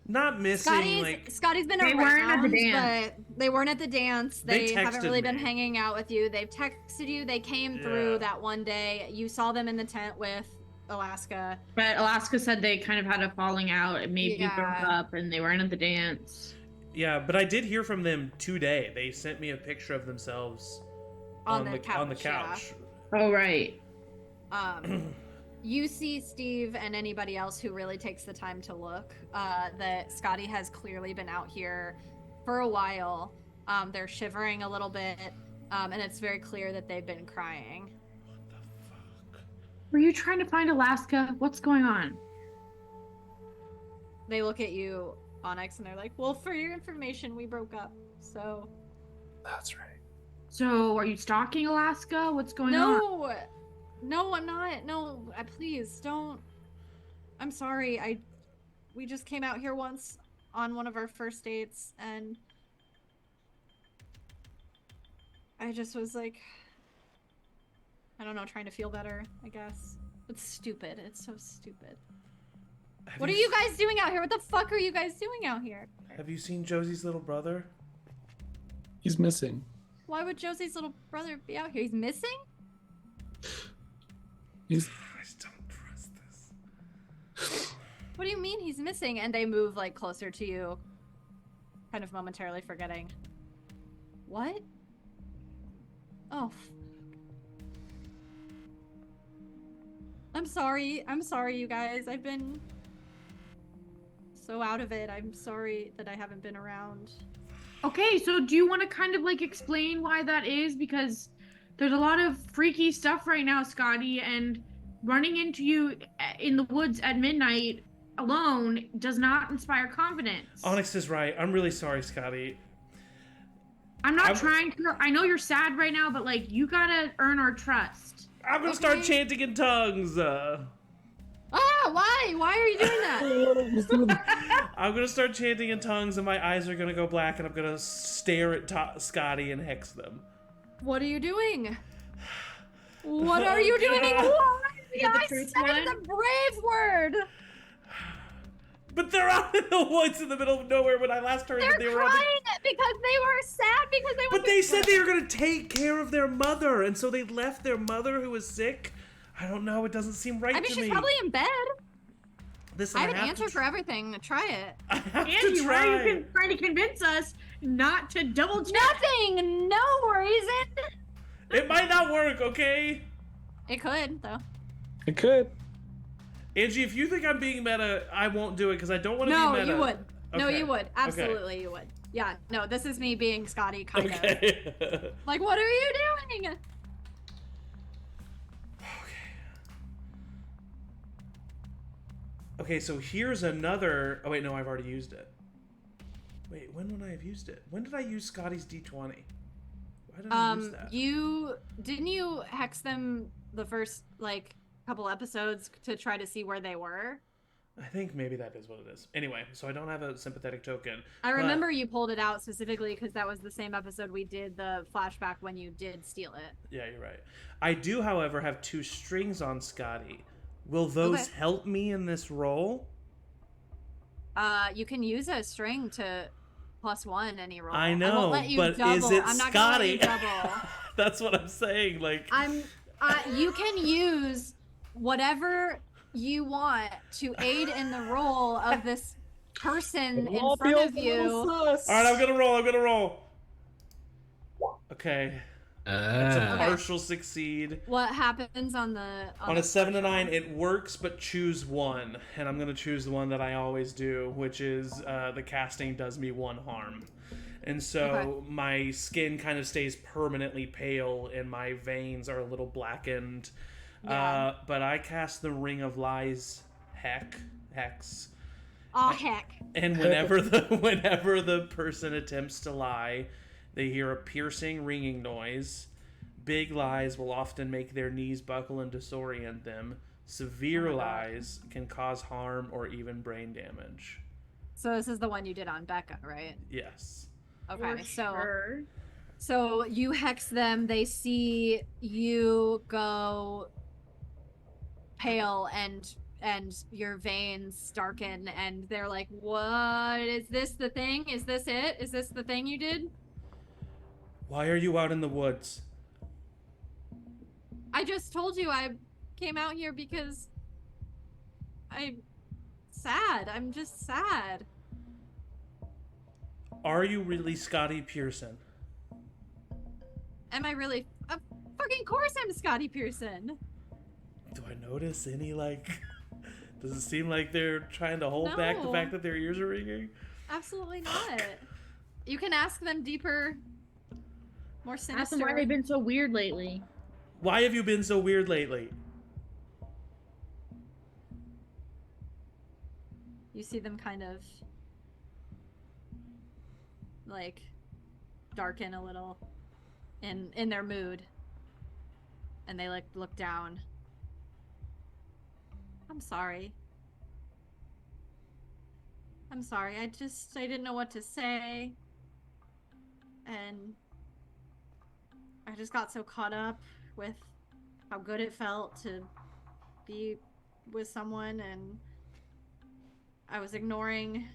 Not missing, Scotty's been They around, weren't at the dance. but they weren't at the dance. They They haven't texted really been me. hanging out with you. They've texted you. They came Yeah. through that one day. You saw them in the tent with Alaska. But Alaska said they kind of had a falling out and maybe Yeah. broke up and they weren't at the dance. Yeah, but I did hear from them today. They sent me a picture of themselves On the on the couch, yeah. couch. Oh, right. You see Steve and anybody else who really takes the time to look, that Scotty has clearly been out here for a while. They're shivering a little bit, and it's very clear that they've been crying. What the fuck? Were you trying to find Alaska? What's going on? They look at you, Onyx, and they're like, well, for your information, we broke up, so... That's right. So, are you stalking Alaska? What's going on? No, I'm not. No, please don't. I'm sorry. We just came out here once on one of our first dates, and I just was like, I don't know, trying to feel better, I guess. It's stupid. It's so stupid. What are you guys doing out here? What the fuck are you guys doing out here? Have you seen Josie's little brother? He's missing. Why would Josie's little brother be out here? He's missing? He's I just don't trust this. What do you mean he's missing? And they move like closer to you, kind of momentarily forgetting. What? Oh. I'm sorry, you guys. I've been so out of it. I'm sorry that I haven't been around. Okay, so do you want to kind of like explain why that is? Because there's a lot of freaky stuff right now, Scotty, and running into you in the woods at midnight alone does not inspire confidence. Onyx is right. I'm really sorry, Scotty. I'm not trying to. I know you're sad right now, but like you gotta earn our trust. I'm gonna start chanting in tongues. Ah, why? Why are you doing that? I'm gonna start chanting in tongues, and my eyes are gonna go black, and I'm gonna stare at Scotty and hex them. What are you doing? What are you doing? Why? I said the brave word. But they're out in the woods in the middle of nowhere. When I last heard They're that they were on crying because they were sad because they. But they said they were gonna take care of their mother, and so they left their mother who was sick. I don't know. It doesn't seem right I mean, to she's me. probably in bed. Listen, I have an to answer for everything. Try it. I have Angie, to why try. are you trying to convince us not to double check? Nothing. No reason. It might not work, okay? It could though. It could. Angie, if you think I'm being meta, I won't do it because I don't want to No, be meta. you would. No, Okay. you would. Absolutely, you would. Yeah. No, this is me being Scotty, kind of. Okay. Like, what are you doing? Okay, so here's another. Oh wait, no, I've already used it. Wait, when would I have used it? When did I use Scotty's D20? Why did I use that? You didn't hex them the first like couple episodes to try to see where they were? I think maybe that is what it is. Anyway, so I don't have a sympathetic token. I remember you pulled it out specifically because that was the same episode we did the flashback when you did steal it. Yeah, you're right. I do, however, have 2 strings on Scotty. Will those Okay. help me in this role? You can use a string to +1 any roll. I I know, won't let you but double. is it I'm not Scotty? gonna let you double. That's what I'm saying. Like, You can use whatever you want to aid in the role of this person in front of you. all right, I'm gonna roll. Okay, that's a Okay. partial succeed. What happens on the On a 7 to 9, it works, but choose one, and I'm gonna choose the one that I always do, which is the casting does me 1 harm. And so my skin kind of stays permanently pale and my veins are a little blackened. Yeah. But I cast the Ring of Lies hex. Oh, heck. And whenever the person attempts to lie, they hear a piercing ringing noise. Big lies will often make their knees buckle and disorient them. Severe lies can cause harm or even brain damage. So this is the one you did on Becca, right? Yes. Okay, Sure. so you hex them, they see you go pale and your veins darken and they're like, "What is this the thing? Is this it? Is this the thing you did?" Why are you out in the woods? I just told you I came out here because I'm sad. I'm just sad. Are you really Scotty Pearson? Am I really? Of fucking course I'm Scotty Pearson. Do I notice any, does it seem like they're trying to hold back the No. fact that their ears are ringing? Absolutely not. You can ask them deeper, more sinister. Ask them why they've been so weird lately. Why have you been so weird lately? You see them kind of darken a little in their mood, and they look down. I'm sorry. I didn't know what to say, and I just got so caught up with how good it felt to be with someone, and I was ignoring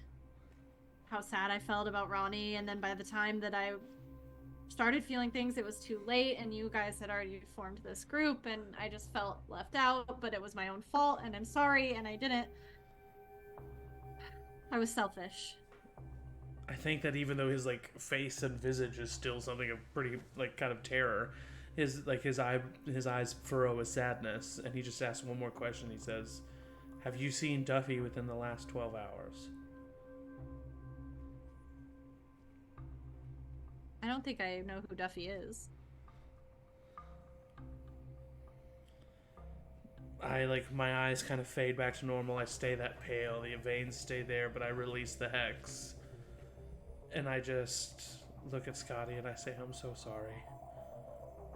how sad I felt about Ronnie, and then by the time that I started feeling things, it was too late, and you guys had already formed this group, and I just felt left out, but it was my own fault, and I'm sorry, and I was selfish. I think that even though his face and visage is still something of pretty kind of terror, his eyes furrow with sadness, and he just asks one more question. He says, "Have you seen Duffy within the last 12 hours?" I don't think I know who Duffy is. My eyes kind of fade back to normal. I stay that pale. The veins stay there, but I release the hex. And I just look at Scotty and I say, "I'm so sorry."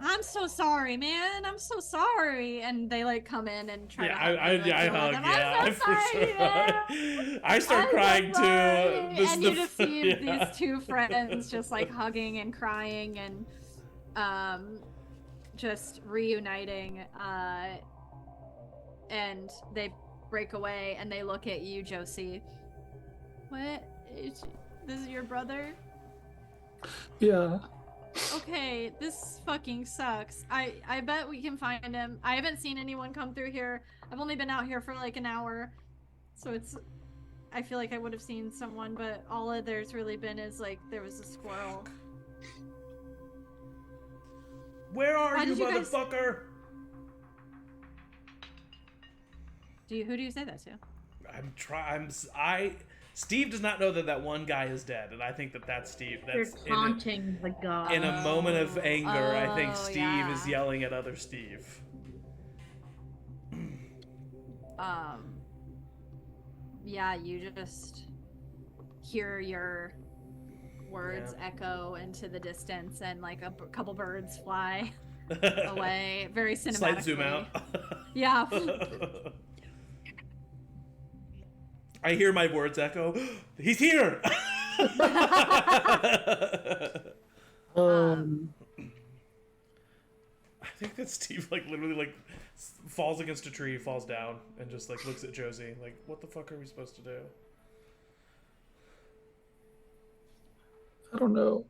I'm so sorry, man. I'm so sorry. And they come in and try to hug me, I deal hug. with them. Yeah, I'm so sorry, man. I start I'm crying so sorry. too. And you just see these two friends just hugging and crying and just reuniting. And they break away and they look at you, Josie. This is your brother? Yeah. Okay, this fucking sucks. I bet we can find him. I haven't seen anyone come through here. I've only been out here for an hour. So I feel like I would have seen someone, but all there's really been is there was a squirrel. Where are Why you, did you guys- motherfucker? Who do you say that to? Steve does not know that one guy is dead, and I think that's Steve. They're That's taunting the god. in a moment of anger. I think Oh, Steve yeah. is yelling at other Steve. Yeah, you just hear your words echo into the distance, and a couple birds fly away. Very cinematically. Slight zoom out. Yeah. I hear my words echo. He's here. I think that Steve literally falls against a tree, falls down, and just looks at Josie what the fuck are we supposed to do? I don't know.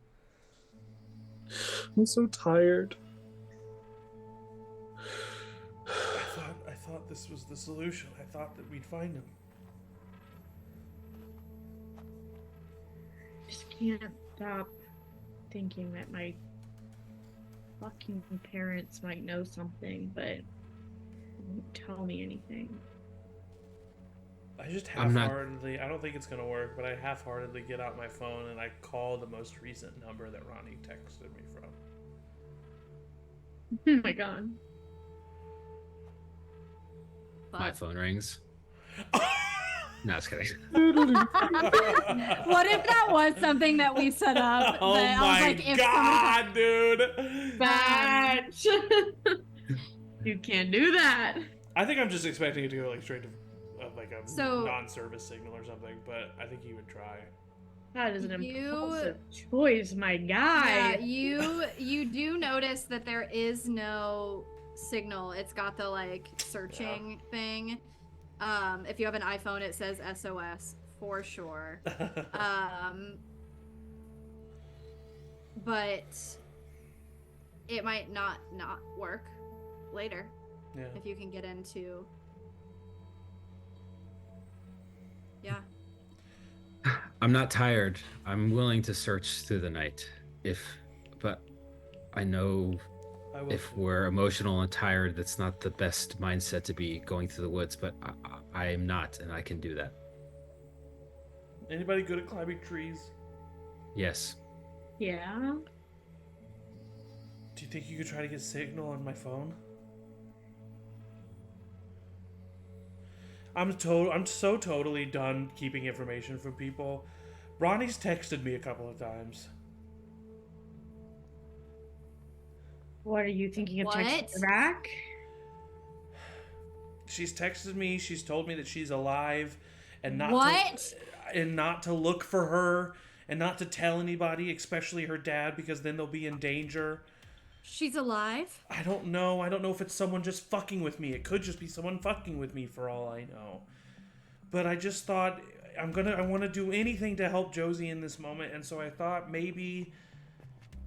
I'm so tired. I thought this was the solution. I thought that we'd find him. Just can't stop thinking that my fucking parents might know something, but won't tell me anything. I just I'm not- half-heartedly, I don't think it's going to work, but I half-heartedly get out my phone and I call the most recent number that Ronnie texted me from. Oh my god. My But phone rings. No, I was kidding. what if that was something that we set up? Oh that I was my like, if god, dude! Batch. You can't do that. I think I'm just expecting it to go like straight to like a So- non-service signal or something, but I think he would try. That is an You- impulsive choice, my guy. Yeah, you do notice that there is no signal. It's got the like searching thing. If you have an iPhone, it says SOS for sure. But it might not work later Yeah. if you can get into. Yeah. I'm not tired. I'm willing to search through the night. But I know I will. if we're emotional and tired, that's not the best mindset to be going through the woods, but I am not, and I can do that. Anybody good at climbing trees? Yes. Yeah. Do you think you could try to get signal on my phone? I'm so totally done keeping information from people. Ronnie's texted me a couple of times. What are you thinking of What? texting her back? She's texted me. She's told me that she's alive, and not What? and not to look for her, and not to tell anybody, especially her dad, because then they'll be in danger. She's alive? I don't know. I don't know if it's someone just fucking with me. It could just be someone fucking with me for all I know. But I just thought I want to do anything to help Josie in this moment, and so I thought maybe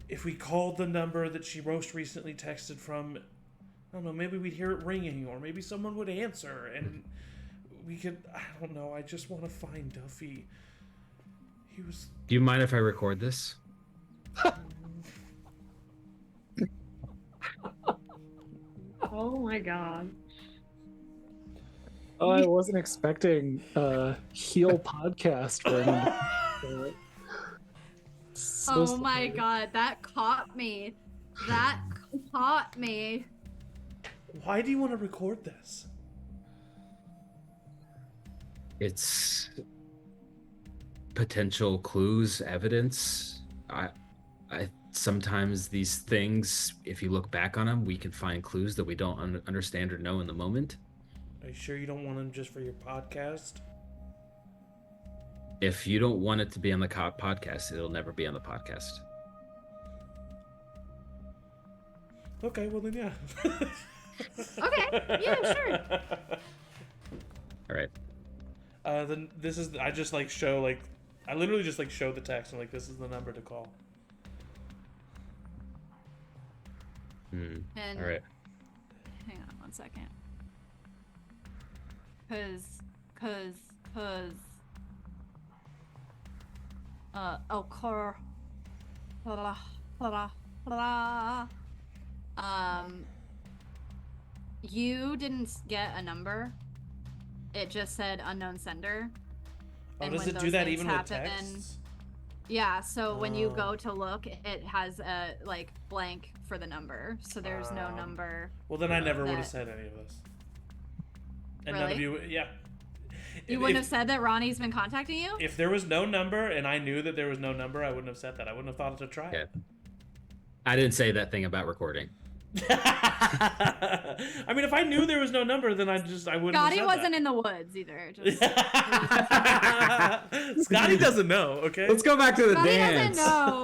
if we called the number that she most recently texted from, I don't know, maybe we'd hear it ringing, or maybe someone would answer, and we could, I don't know, I just want to find Duffy. He was... Do you mind if I record this? Oh my god. Oh, I wasn't expecting a heel podcast for him. So Oh my sorry. god, that caught me. That caught me. Why do you want to record this? It's potential clues, evidence. I sometimes these things, if you look back on them, we can find clues that we don't understand or know in the moment. Are you sure you don't want them just for your podcast? If you don't want it to be on the podcast, it'll never be on the podcast. Okay, well then, yeah. Okay, yeah, sure. All right. Then this is, I just like show, like, I literally just like show the text and like, this is the number to call. And All right. hang on one second. Cause oh, car. You didn't get a number. It just said unknown sender. Oh, And does when it do those that things even with happen, texts? Yeah, so when you Oh. go to look, it has a like blank for the number. So there's no number. Well, then I never would have that- said any of this. And none of Really? you, yeah. You If- wouldn't have said that Ronnie's been contacting you? If there was no number and I knew that there was no number, I wouldn't have said that. I wouldn't have thought to try it. I didn't say that thing about recording. I mean, if I knew there was no number, then I wouldn't Scotty have said wasn't in the woods either. Just, that. Scotty doesn't know, okay? Let's go back to the Scotty dance. doesn't know.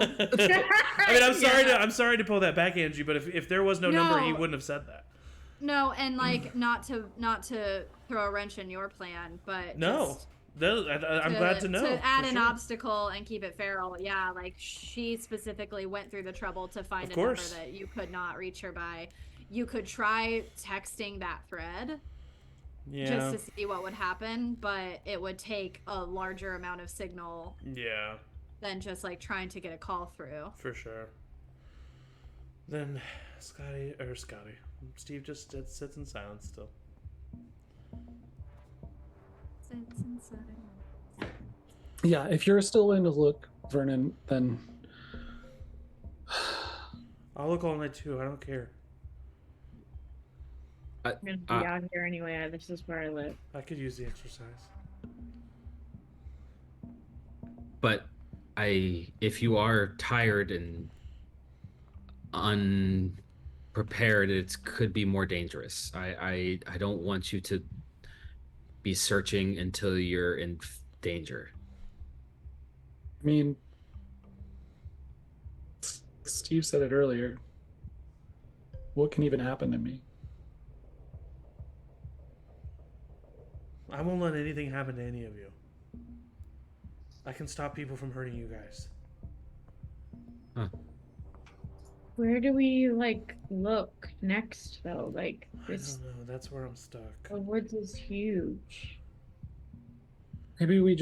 I mean, Yeah. I'm sorry to pull that back, Angie, but if there was no number, he No. wouldn't have said that. No, and like not to throw a wrench in your plan, but No. just I'm glad to know. To add for an sure. obstacle and keep it feral, yeah, like she specifically went through the trouble to find Of a number course. that you could not reach her by. You could try texting that thread Yeah. just to see what would happen, but it would take a larger amount of signal Yeah, than just like trying to get a call through. for sure. Then Steve just sits in silence still. Sits inside. Yeah, if you're still willing to look, Vernon, then I'll look all night too. I don't care. I'm gonna be out here anyway. This is where I live. I could use the exercise. But if you are tired and unprepared, it could be more dangerous. I don't want you to be searching until you're in danger. I mean, Steve said it earlier. What can even happen to me? I won't let anything happen to any of you. I can stop people from hurting you guys. Where do we look next though? Like I this, don't know. That's where I'm stuck. the woods is huge. Maybe we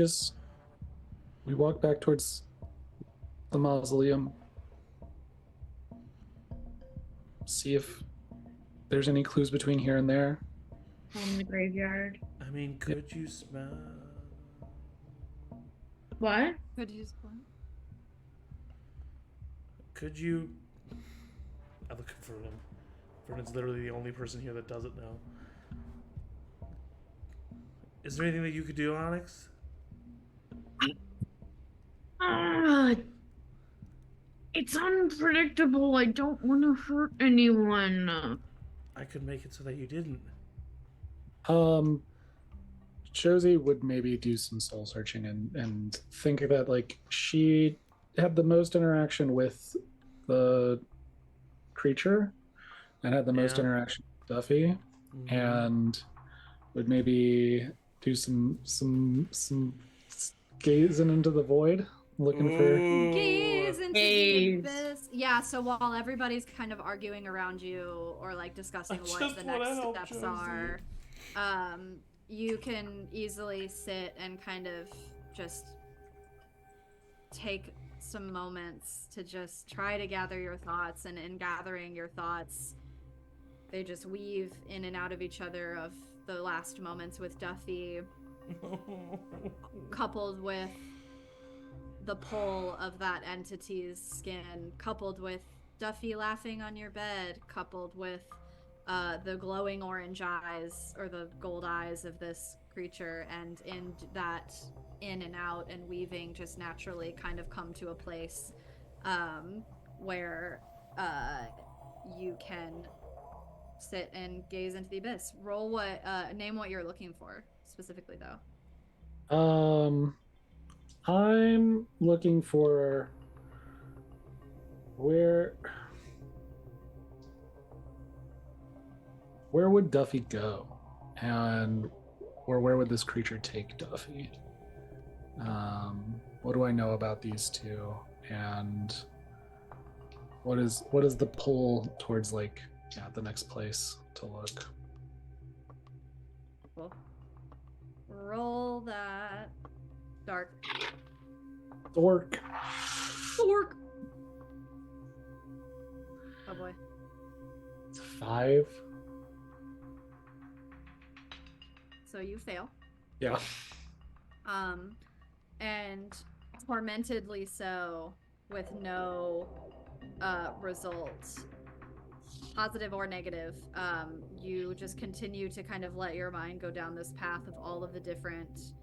walk back towards the mausoleum. See if there's any clues between here and there. On the graveyard. I mean, could you smell? What? Could you split? Could you? I look at Vernon. Vernon's literally the only person here that doesn't know. Is there anything that you could do, Onyx? It's unpredictable. I don't want to hurt anyone. I could make it so that you didn't. Josie would maybe do some soul searching and think that she had the most interaction with the creature and had the most interaction with Duffy, and would maybe do some gazing into the void, looking for Gaze into the abyss. Yeah, so while everybody's kind of arguing around you or discussing what the next steps are, you can easily sit and kind of just take some moments to just try to gather your thoughts, and in gathering your thoughts, they just weave in and out of each other of the last moments with Duffy, coupled with the pull of that entity's skin, coupled with Duffy laughing on your bed, coupled with the glowing orange eyes or the gold eyes of this creature, and in that in and out and weaving just naturally kind of come to a place where you can sit and gaze into the abyss. Roll what name what you're looking for specifically though. I'm looking for where would Duffy go, or where would this creature take Duffy? What do I know about these two, and what is the pull towards the next place to look? Cool. Roll that dark. Dork. Oh boy. It's 5. So you fail. Yeah. And tormentedly so, with no results, positive or negative. You just continue to kind of let your mind go down this path of all of the different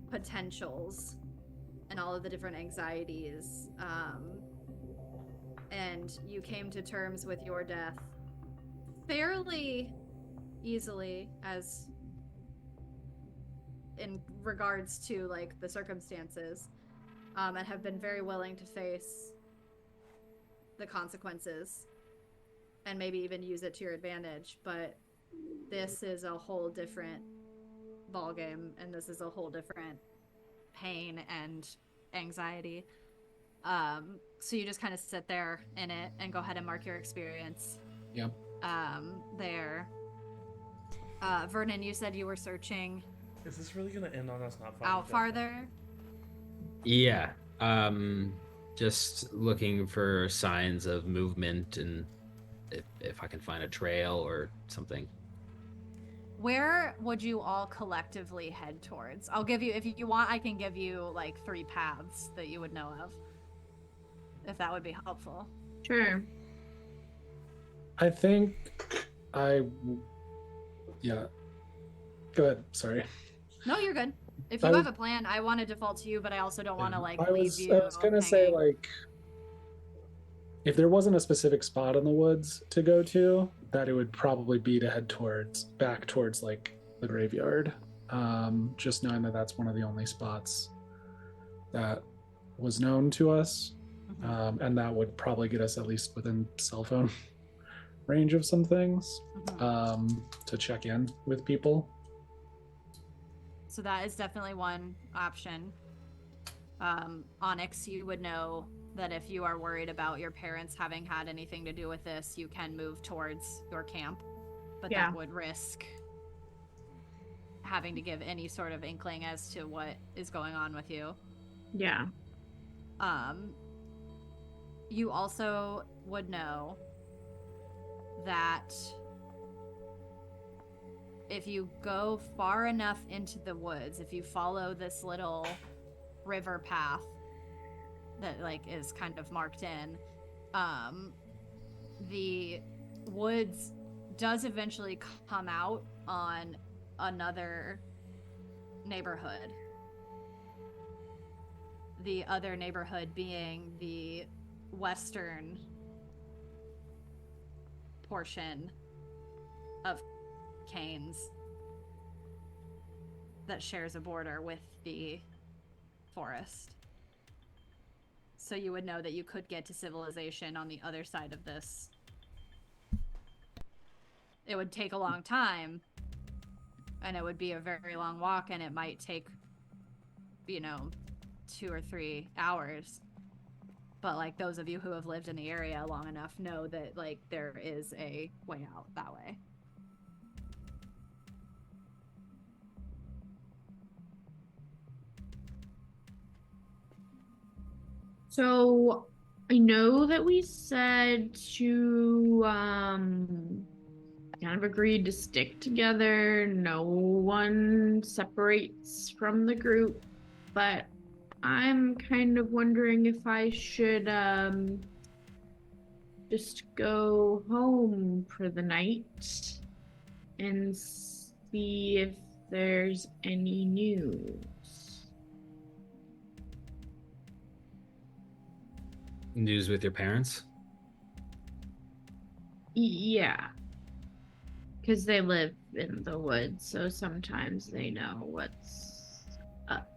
potentials and all of the different anxieties. And you came to terms with your death fairly easily, as in regards to the circumstances, and have been very willing to face the consequences and maybe even use it to your advantage. But this is a whole different ballgame, and this is a whole different pain and anxiety. So you just kind of sit there in it and go ahead and mark your experience. Yep. There. Vernon, you said you were searching Is this really gonna end on us not finding out Duffy? farther? Yeah. Just looking for signs of movement, and if I can find a trail or something. where would you all collectively head towards? I'll give you, if you want, I can give you like 3 paths that you would know of, if that would be helpful. Sure. I think yeah. Go ahead. Sorry. No, you're good. If you have a plan, I want to default to you, but I also don't want to like leave you. I was gonna say, like, if there wasn't a specific spot in the woods to go to, that it would probably be to head back towards like the graveyard. Just knowing that that's one of the only spots that was known to us, and that would probably get us at least within cell phone range of some things, to check in with people. So that is definitely one option. Onyx, you would know that if you are worried about your parents having had anything to do with this, you can move towards your camp, but that would risk having to give any sort of inkling as to what is going on with you. Yeah. You also would know that if you go far enough into the woods, if you follow this little river path that like is kind of marked in, the woods does eventually come out on another neighborhood. The other neighborhood being the western portion of Canes that shares a border with the forest. So you would know that you could get to civilization on the other side of this. It would take a long time, and it would be a very long walk, and it might take, 2 or 3 hours. But like those of you who have lived in the area long enough know that like there is a way out that way. So I know that we said to kind of agreed to stick together, no one separates from the group, but I'm kind of wondering if I should just go home for the night and see if there's any news. News with your parents? Yeah. Because they live in the woods, so sometimes they know what's up.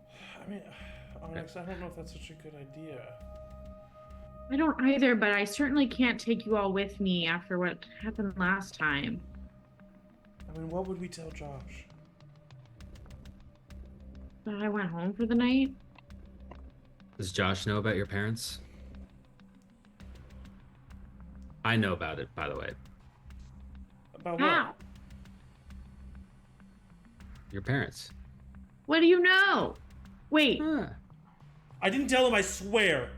I mean, Onyx, I don't know if that's such a good idea. I don't either, but I certainly can't take you all with me after what happened last time. I mean, what would we tell Josh? That I went home for the night? Does Josh know about your parents? I know about it, by the way. About How? what? Your parents. What do you know? Wait. Huh. I didn't tell him, I swear.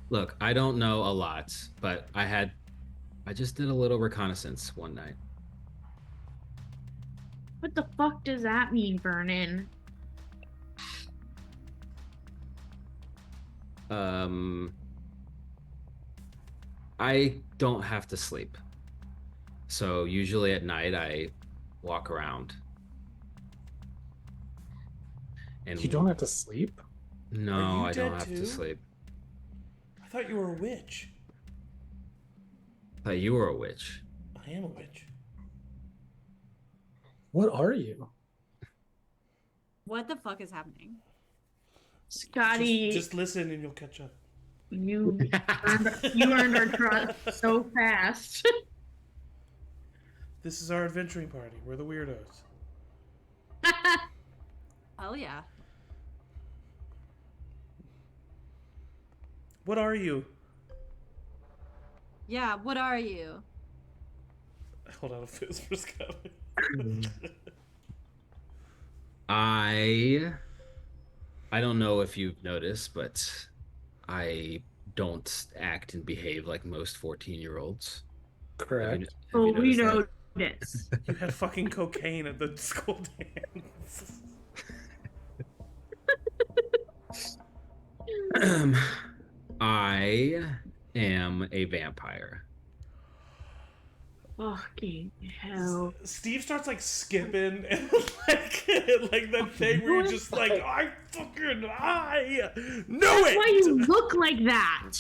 Look, I don't know a lot, but I just did a little reconnaissance one night. What the fuck does that mean, Vernon? I don't have to sleep. So usually at night I walk around. And You don't have to sleep? No, Are you I don't dead have too? to sleep. I thought you were a witch. I thought you were a witch. I am a witch. What are you? What the fuck is happening? Scotty, Just listen and you'll catch up. you earned our trust so fast. This is our adventuring party. We're the weirdos. Oh yeah. What are you? Yeah, what are you? Hold on a fist for Scott. I don't know if you've noticed, but I don't act and behave like most 14-year-olds. Correct. Oh, we noticed know, that? notice. You had fucking cocaine at the school dance. I am a vampire. Fucking hell. Steve starts like skipping and like that thing where you're just like, I know That's it. why you look like that.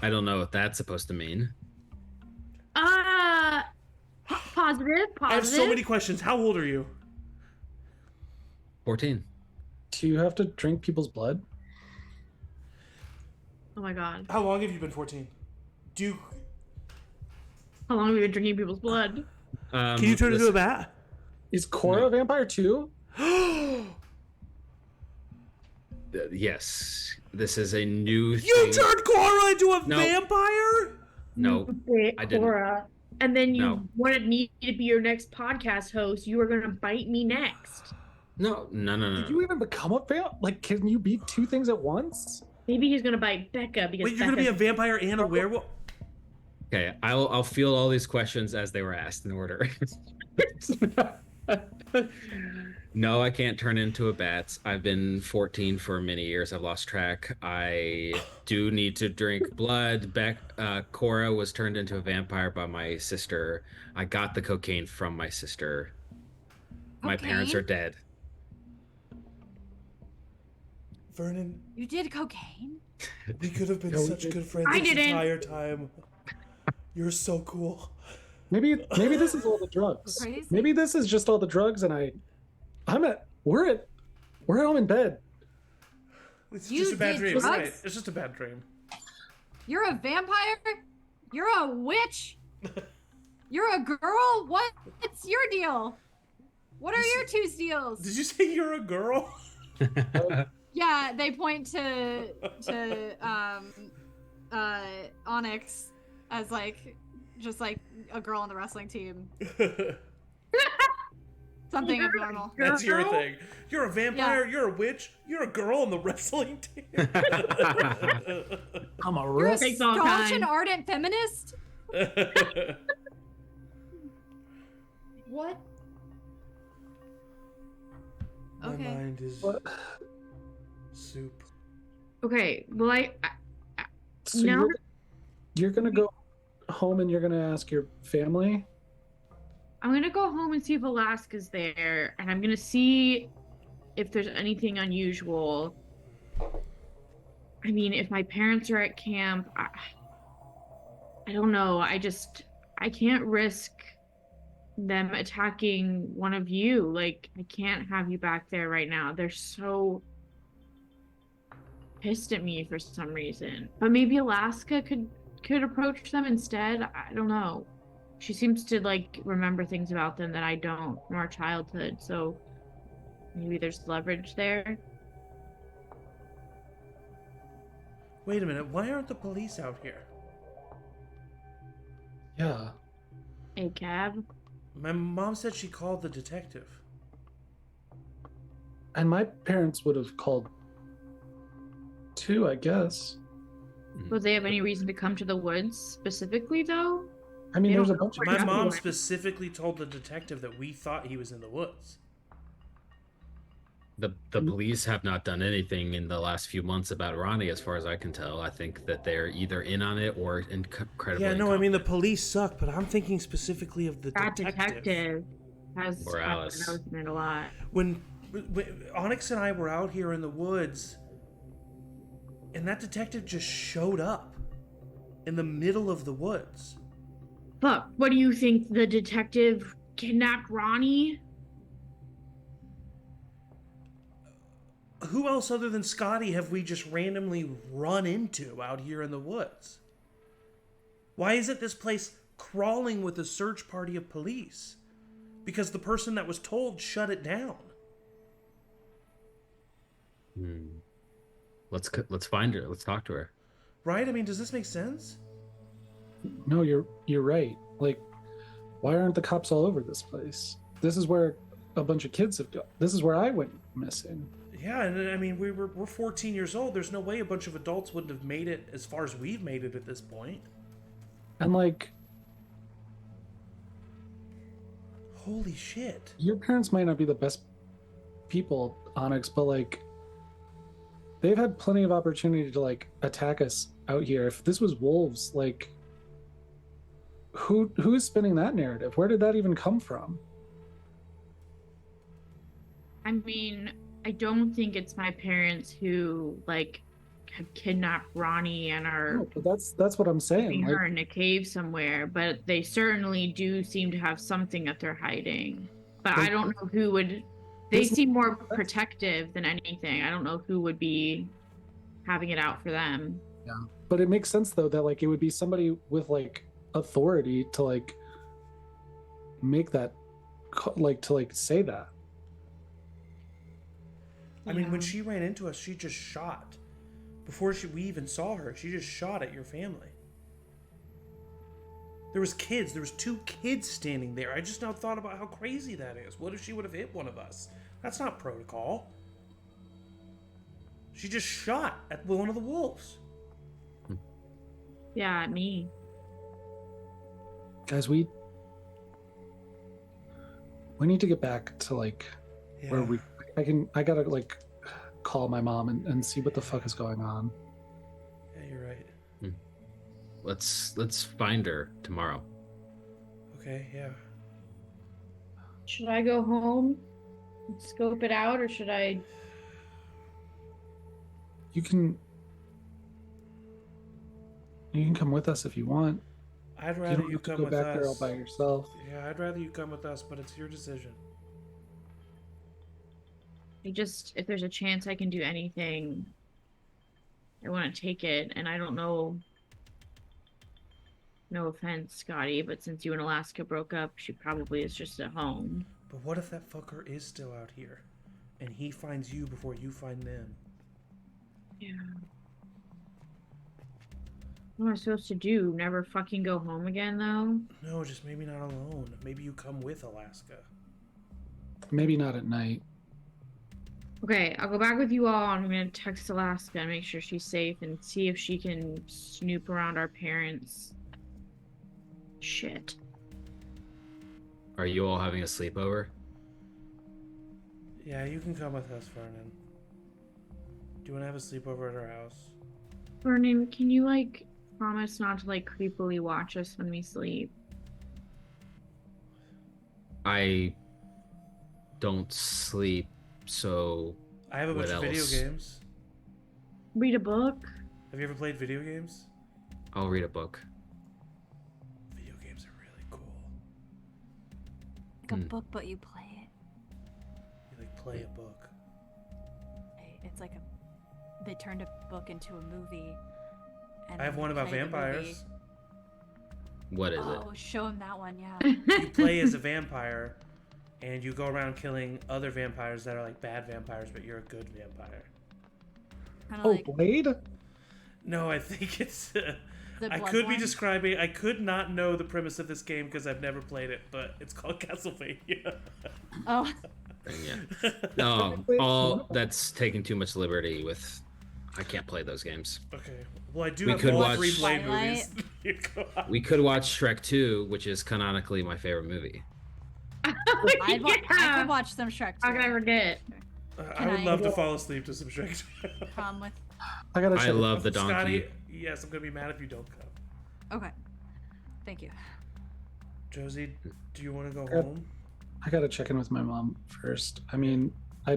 I don't know what that's supposed to mean. Positive. I have so many questions. How old are you? 14. Do you have to drink people's blood? Oh my god. How long have you been 14? How long have you been drinking people's blood? Can you turn into a bat? Is Cora a vampire too? Yes. This is a new thing. You turned Cora into a vampire? No, I didn't. Cora. And then you No. wanted me to be your next podcast host. You were going to bite me next. No. Did you even become a vampire? Like, can you be two things at once? Maybe he's going to bite Becca because Wait, you're gonna be a vampire and a werewolf? Okay, I'll field all these questions as they were asked in order. No, I can't turn into a bat. I've been 14 for many years. I've lost track. I do need to drink blood. Cora was turned into a vampire by my sister. I got the cocaine from my sister. My parents are dead. Vernon, You did cocaine? we could have been such good friends I this didn't. entire time. You're so cool. Maybe this is all the drugs. Crazy. Maybe this is just all the drugs, and we're home in bed. It's You just a bad did dream, drugs? right? It's just a bad dream. You're a vampire? You're a witch? You're a girl? What's your deal? What are your two deals? Did you say you're a girl? Yeah, they point to Onyx as like just like a girl on the wrestling team. Something abnormal. That's your Girl? thing. You're a vampire, you're a witch, you're a girl on the wrestling team. I'm a You're a wrist. Takes all staunch time. and ardent feminist? What? My Okay. mind is What? soup. Okay, well, So No. you're gonna go home and you're gonna ask your family. I'm going to go home and see if Alaska's there, and I'm going to see if there's anything unusual. I mean, if my parents are at camp, I don't know. I can't risk them attacking one of you. Like, I can't have you back there right now. They're so pissed at me for some reason. But maybe Alaska could approach them instead. I don't know. She seems to like remember things about them that I don't from our childhood. So maybe there's leverage there. Wait a minute, why aren't the police out here? Yeah. A cab. My mom said she called the detective. And my parents would have called too, I guess. Would they have any reason to come to the woods specifically, though? I mean, They there's a don't bunch of know My Yeah. mom Yeah. specifically told the detective that we thought he was in the woods. The police have not done anything in the last few months about Ronnie, as far as I can tell. I think that they're either in on it or incredibly Yeah, no, I mean the incompetent. police suck, but I'm thinking specifically of the That detective. detective has Or Alice. knows it a lot. When Onyx and I were out here in the woods, and that detective just showed up in the middle of the woods. Look, what do you think? The detective kidnapped Ronnie? Who else other than Scotty have we just randomly run into out here in the woods? Why isn't this place crawling with a search party of police? Because the person that was told shut it down. Let's find her. Let's talk to her. Right? I mean, does this make sense? No, you're right. Like, why aren't the cops all over this place? This is where a bunch of kids have gone. This is where I went missing. Yeah, and I mean, we're 14 years old. There's no way a bunch of adults wouldn't have made it as far as we've made it at this point. And like, Holy shit. Your parents might not be the best people, Onyx, but like they've had plenty of opportunity to like attack us out here. If this was wolves, like who is spinning that narrative? Where did that even come from? I mean, I don't think it's my parents who like have kidnapped Ronnie and are No, but that's what I'm saying. keeping Like, her in a cave somewhere, but they certainly do seem to have something that they're hiding. But I don't know who would. They seem more protective than anything. I don't know who would be having it out for them. yeah, but it makes sense though that like it would be somebody with like authority to like make that like to like say that. I mean, when she ran into us, she just shot. Before we even saw her, she just shot at your family. There was kids. There was 2 kids standing there. I just now thought about how crazy that is. What if she would have hit one of us? That's not protocol. She just shot at one of the wolves. Yeah, me. Guys, we need to get back to like where we I gotta like call my mom and see what the fuck is going on. Yeah, you're right. Let's find her tomorrow. Okay, yeah. Should I go home and scope it out, or should I? You can come with us if you want. I'd You rather don't you have to come go with back there all us. by yourself. Yeah, I'd rather you come with us, but it's your decision. If there's a chance I can do anything, I want to take it. And I don't know. No offense, Scotty, but since you and Alaska broke up, she probably is just at home. But what if that fucker is still out here, and he finds you before you find them? Yeah. What am I supposed to do? Never fucking go home again, though? No, just maybe not alone. Maybe you come with Alaska. Maybe not at night. Okay, I'll go back with you all. I'm gonna text Alaska and make sure she's safe and see if she can snoop around our parents. Shit. Are you all having a sleepover? Yeah, you can come with us, Vernon. Do you want to have a sleepover at our house? Vernon, can you, like, promise not to, like, creepily watch us when we sleep? I don't sleep, so I have a bunch of video games. Read a book? Have you ever played video games? I'll read a book. Video games are really cool. Like a book, but you play it. You like play a book. It's like they turned a book into a movie. And I have one about play the movie. vampires. What is it? Oh, show him that one, yeah. You play as a vampire, and you go around killing other vampires that are like bad vampires, but you're a good vampire. Kinda Oh, like Blade? No, I think it's. the I blood could be one. describing. I could not know the premise of this game because I've never played it, but it's called Castlevania. Oh, Yeah. No, all that's taking too much liberty with. I can't play those games. Okay. Well, I do We have could all watch 3 Blade Twilight. movies. You go on. We could watch Shrek 2, which is canonically my favorite movie. I could watch some Shrek How too. can I forget? I Can would I- love to fall asleep to some Shrek. Come with. I gotta I check. love the donkey. Scotty, yes, I'm gonna be mad if you don't come. Okay. Thank you. Josie, do you want to go Yep. home? I gotta check in with my mom first. I mean, I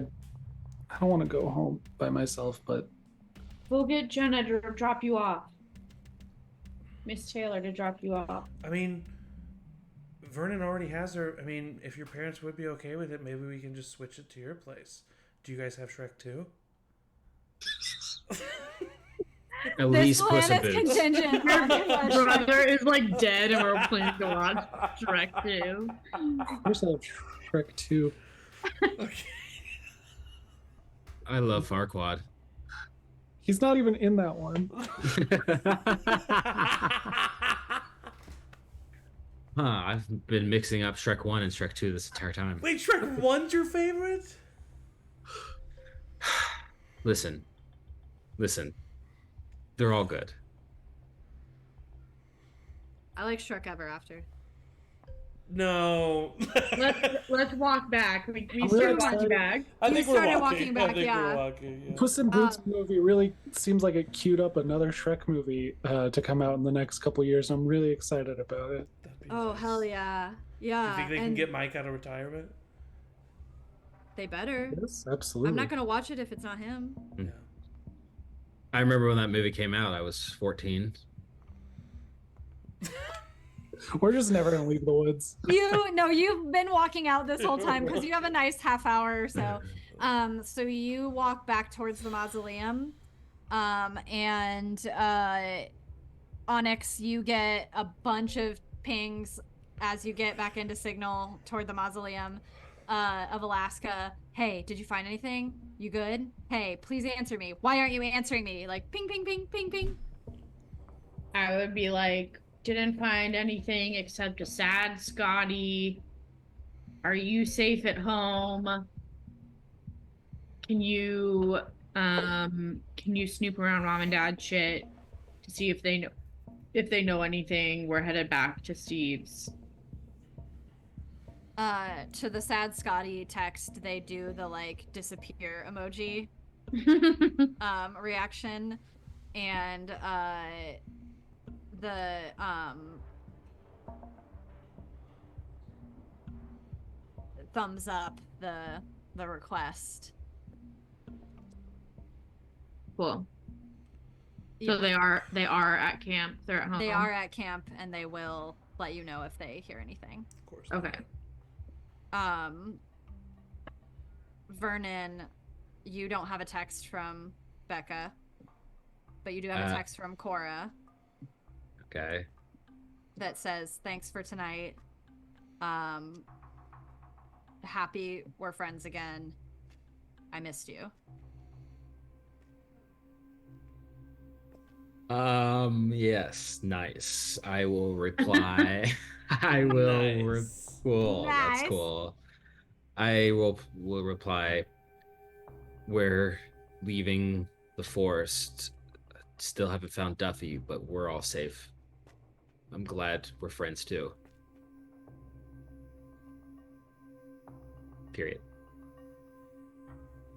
don't want to go home by myself, but We'll get Jenna to drop you off. Miss Taylor to drop you off. I mean, Vernon already has her. I mean, if your parents would be okay with it, maybe we can just switch it to your place. Do you guys have Shrek 2? At This least Puss in plan is Boots. contingent on Your brother is like dead and we're planning to watch Shrek 2. first I have Shrek 2. Okay. I love Farquaad. He's not even in that one. I've been mixing up Shrek 1 and Shrek 2 this entire time. Wait, Shrek 1's your favorite? Listen. They're all good. I like Shrek Ever After. No. Let's walk back. We I'm start really walking excited. back. I You think we're started walking. walking back, I think yeah. we're walking. Yeah. Puss in Boots Um, movie really seems like it queued up another Shrek movie to come out in the next couple years. I'm really excited about it. That'd be Oh nice. hell yeah, Do yeah. you think they can and get Mike out of retirement? they better. Yes, absolutely. I'm not gonna watch it if it's not him. Yeah. I remember when that movie came out. I was 14. We're just never gonna leave the woods. You've been walking out this whole time because you have a nice half hour or so. So you walk back towards the mausoleum, and Onyx, you get a bunch of pings as you get back into signal toward the mausoleum of Alaska. Hey, did you find anything? You good? Hey, please answer me. Why aren't you answering me? Like ping, ping, ping, ping, ping. I would be like, didn't find anything except a sad Scotty. Are you safe at home? Can you snoop around mom and dad shit to see if they know anything? We're headed back to Steve's. To the sad Scotty text, they do the like disappear emoji reaction, and the thumbs up the request. Cool. Yeah. So they are at camp. They're at home. They are at camp, and they will let you know if they hear anything. Of course. Okay. Vernon, you don't have a text from Becca, but you do have a text from Cora Okay. that says, "Thanks for tonight. Happy we're friends again. I missed you." Yes, nice. I will reply. I will. Nice. Cool. Nice. That's cool. I will reply. We're leaving the forest. Still haven't found Duffy, but we're all safe. I'm glad we're friends too. Period.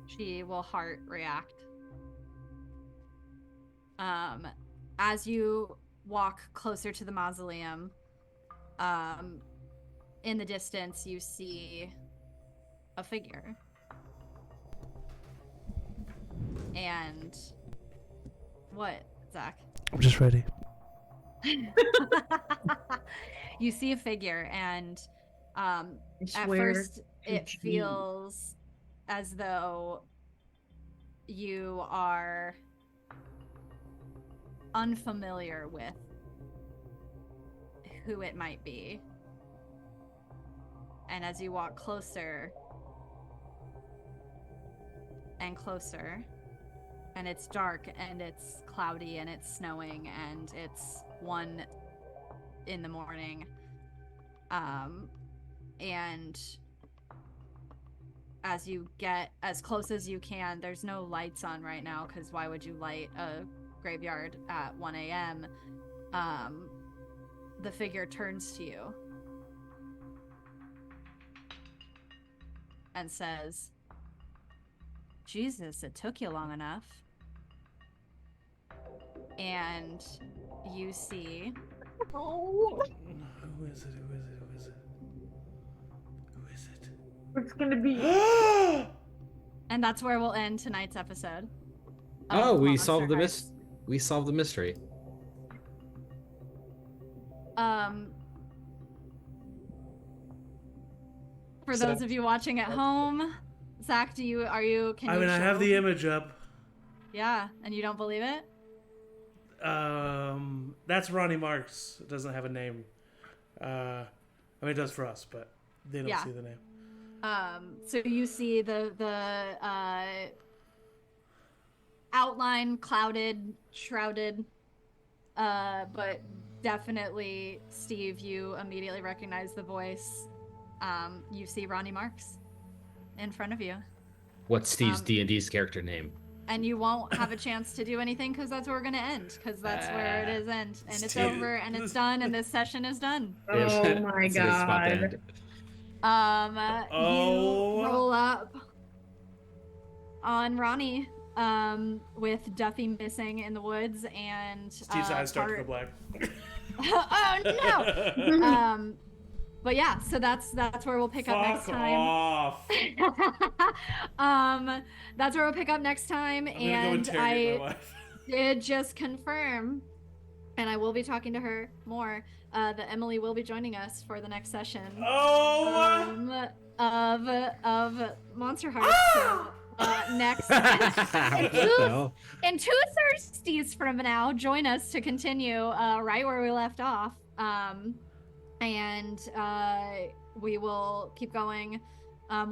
She will heart react. As you walk closer to the mausoleum, in the distance you see a figure. And what, Zach? I'm just ready. You see a figure, and I at swear first to it G. feels as though you are unfamiliar with who it might be. And as you walk closer and closer, and it's dark and it's cloudy and it's snowing and it's 1 in the morning, and as you get as close as you can, there's no lights on right now because why would you light a graveyard at 1 a.m. The figure turns to you and says, "Jesus, it took you long enough." And you see Oh, Who is it? Who is it? Who is it? Who is it? it's gonna be. and that's where we'll end tonight's episode. Oh, of we Monster solved the Hearts. we solved the mystery. For So- those of you watching at home, Zach, can you I mean, I have show- the image up. Yeah, and you don't believe it? That's Ronnie Marks. It doesn't have a name. I mean, it does for us, but they don't Yeah. see the name. So you see the outline clouded, shrouded, but definitely, Steve, you immediately recognize the voice. You see Ronnie Marks in front of you. What's Steve's D&D's character name? and you won't have a chance to do anything because that's where we're gonna end. Because that's where it is end, and it's Steve. over, and it's done, and this session is done. Oh my It's a good spot to God. end. Oh. You roll up on Ronnie, with Duffy missing in the woods, and Steve's eyes start to go black. Oh no! But yeah, so that's where we'll pick up next Fuck time. off. That's where we'll pick up next time, I'm gonna go and interrogate my I wife. did just confirm, and I will be talking to her more. That Emily will be joining us for the next session. Oh. Of Monsterhearts. So, next in two Thursdays from now, join us to continue right where we left off. And we will keep going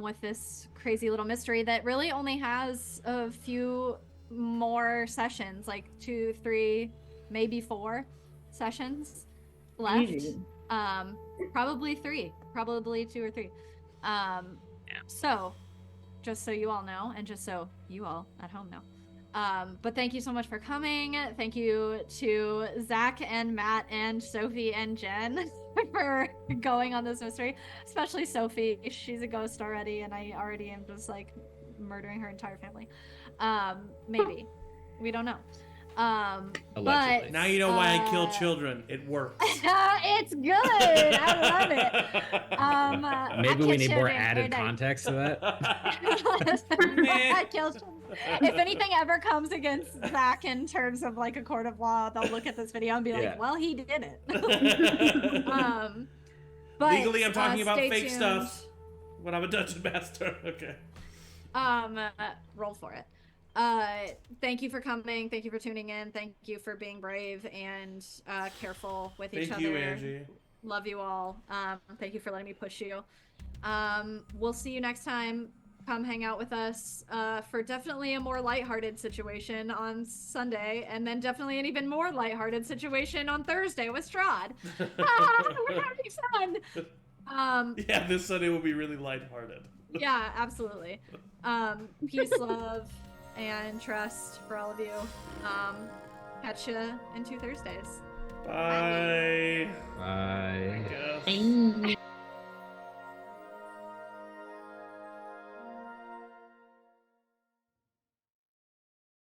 with this crazy little mystery that really only has a few more sessions, like 2, 3, maybe 4 sessions left. Probably 3, probably 2 or 3. So just so you all know, and just so you all at home know. But thank you so much for coming. Thank you to Zach and Matt and Sophie and Jenn for going on this mystery, especially Sophie. She's a ghost already, and I already am just like murdering her entire family. Maybe. We don't know. Allegedly. But Now you know why I kill children. It works. it's good. I love it. Maybe I we kill need more children added every day. context to that. I kill children. If anything ever comes against Zach in terms of like a court of law, they'll look at this video and be like, Yeah. well, he did it. But Legally, I'm talking about stay fake tuned. stuff. When I'm a dungeon master. Okay. Roll for it. Thank you for coming. Thank you for tuning in. Thank you for being brave and careful with each Thank other. you, Angie. Love you all. Thank you for letting me push you. We'll see you next time. Come hang out with us for definitely a more lighthearted situation on Sunday, and then definitely an even more lighthearted situation on Thursday with Strahd. We're having fun. Yeah, this Sunday will be really lighthearted. Yeah, absolutely. Peace, love, and trust for all of you. Catch you in 2 Thursdays. Bye. Bye. I guess. Bye.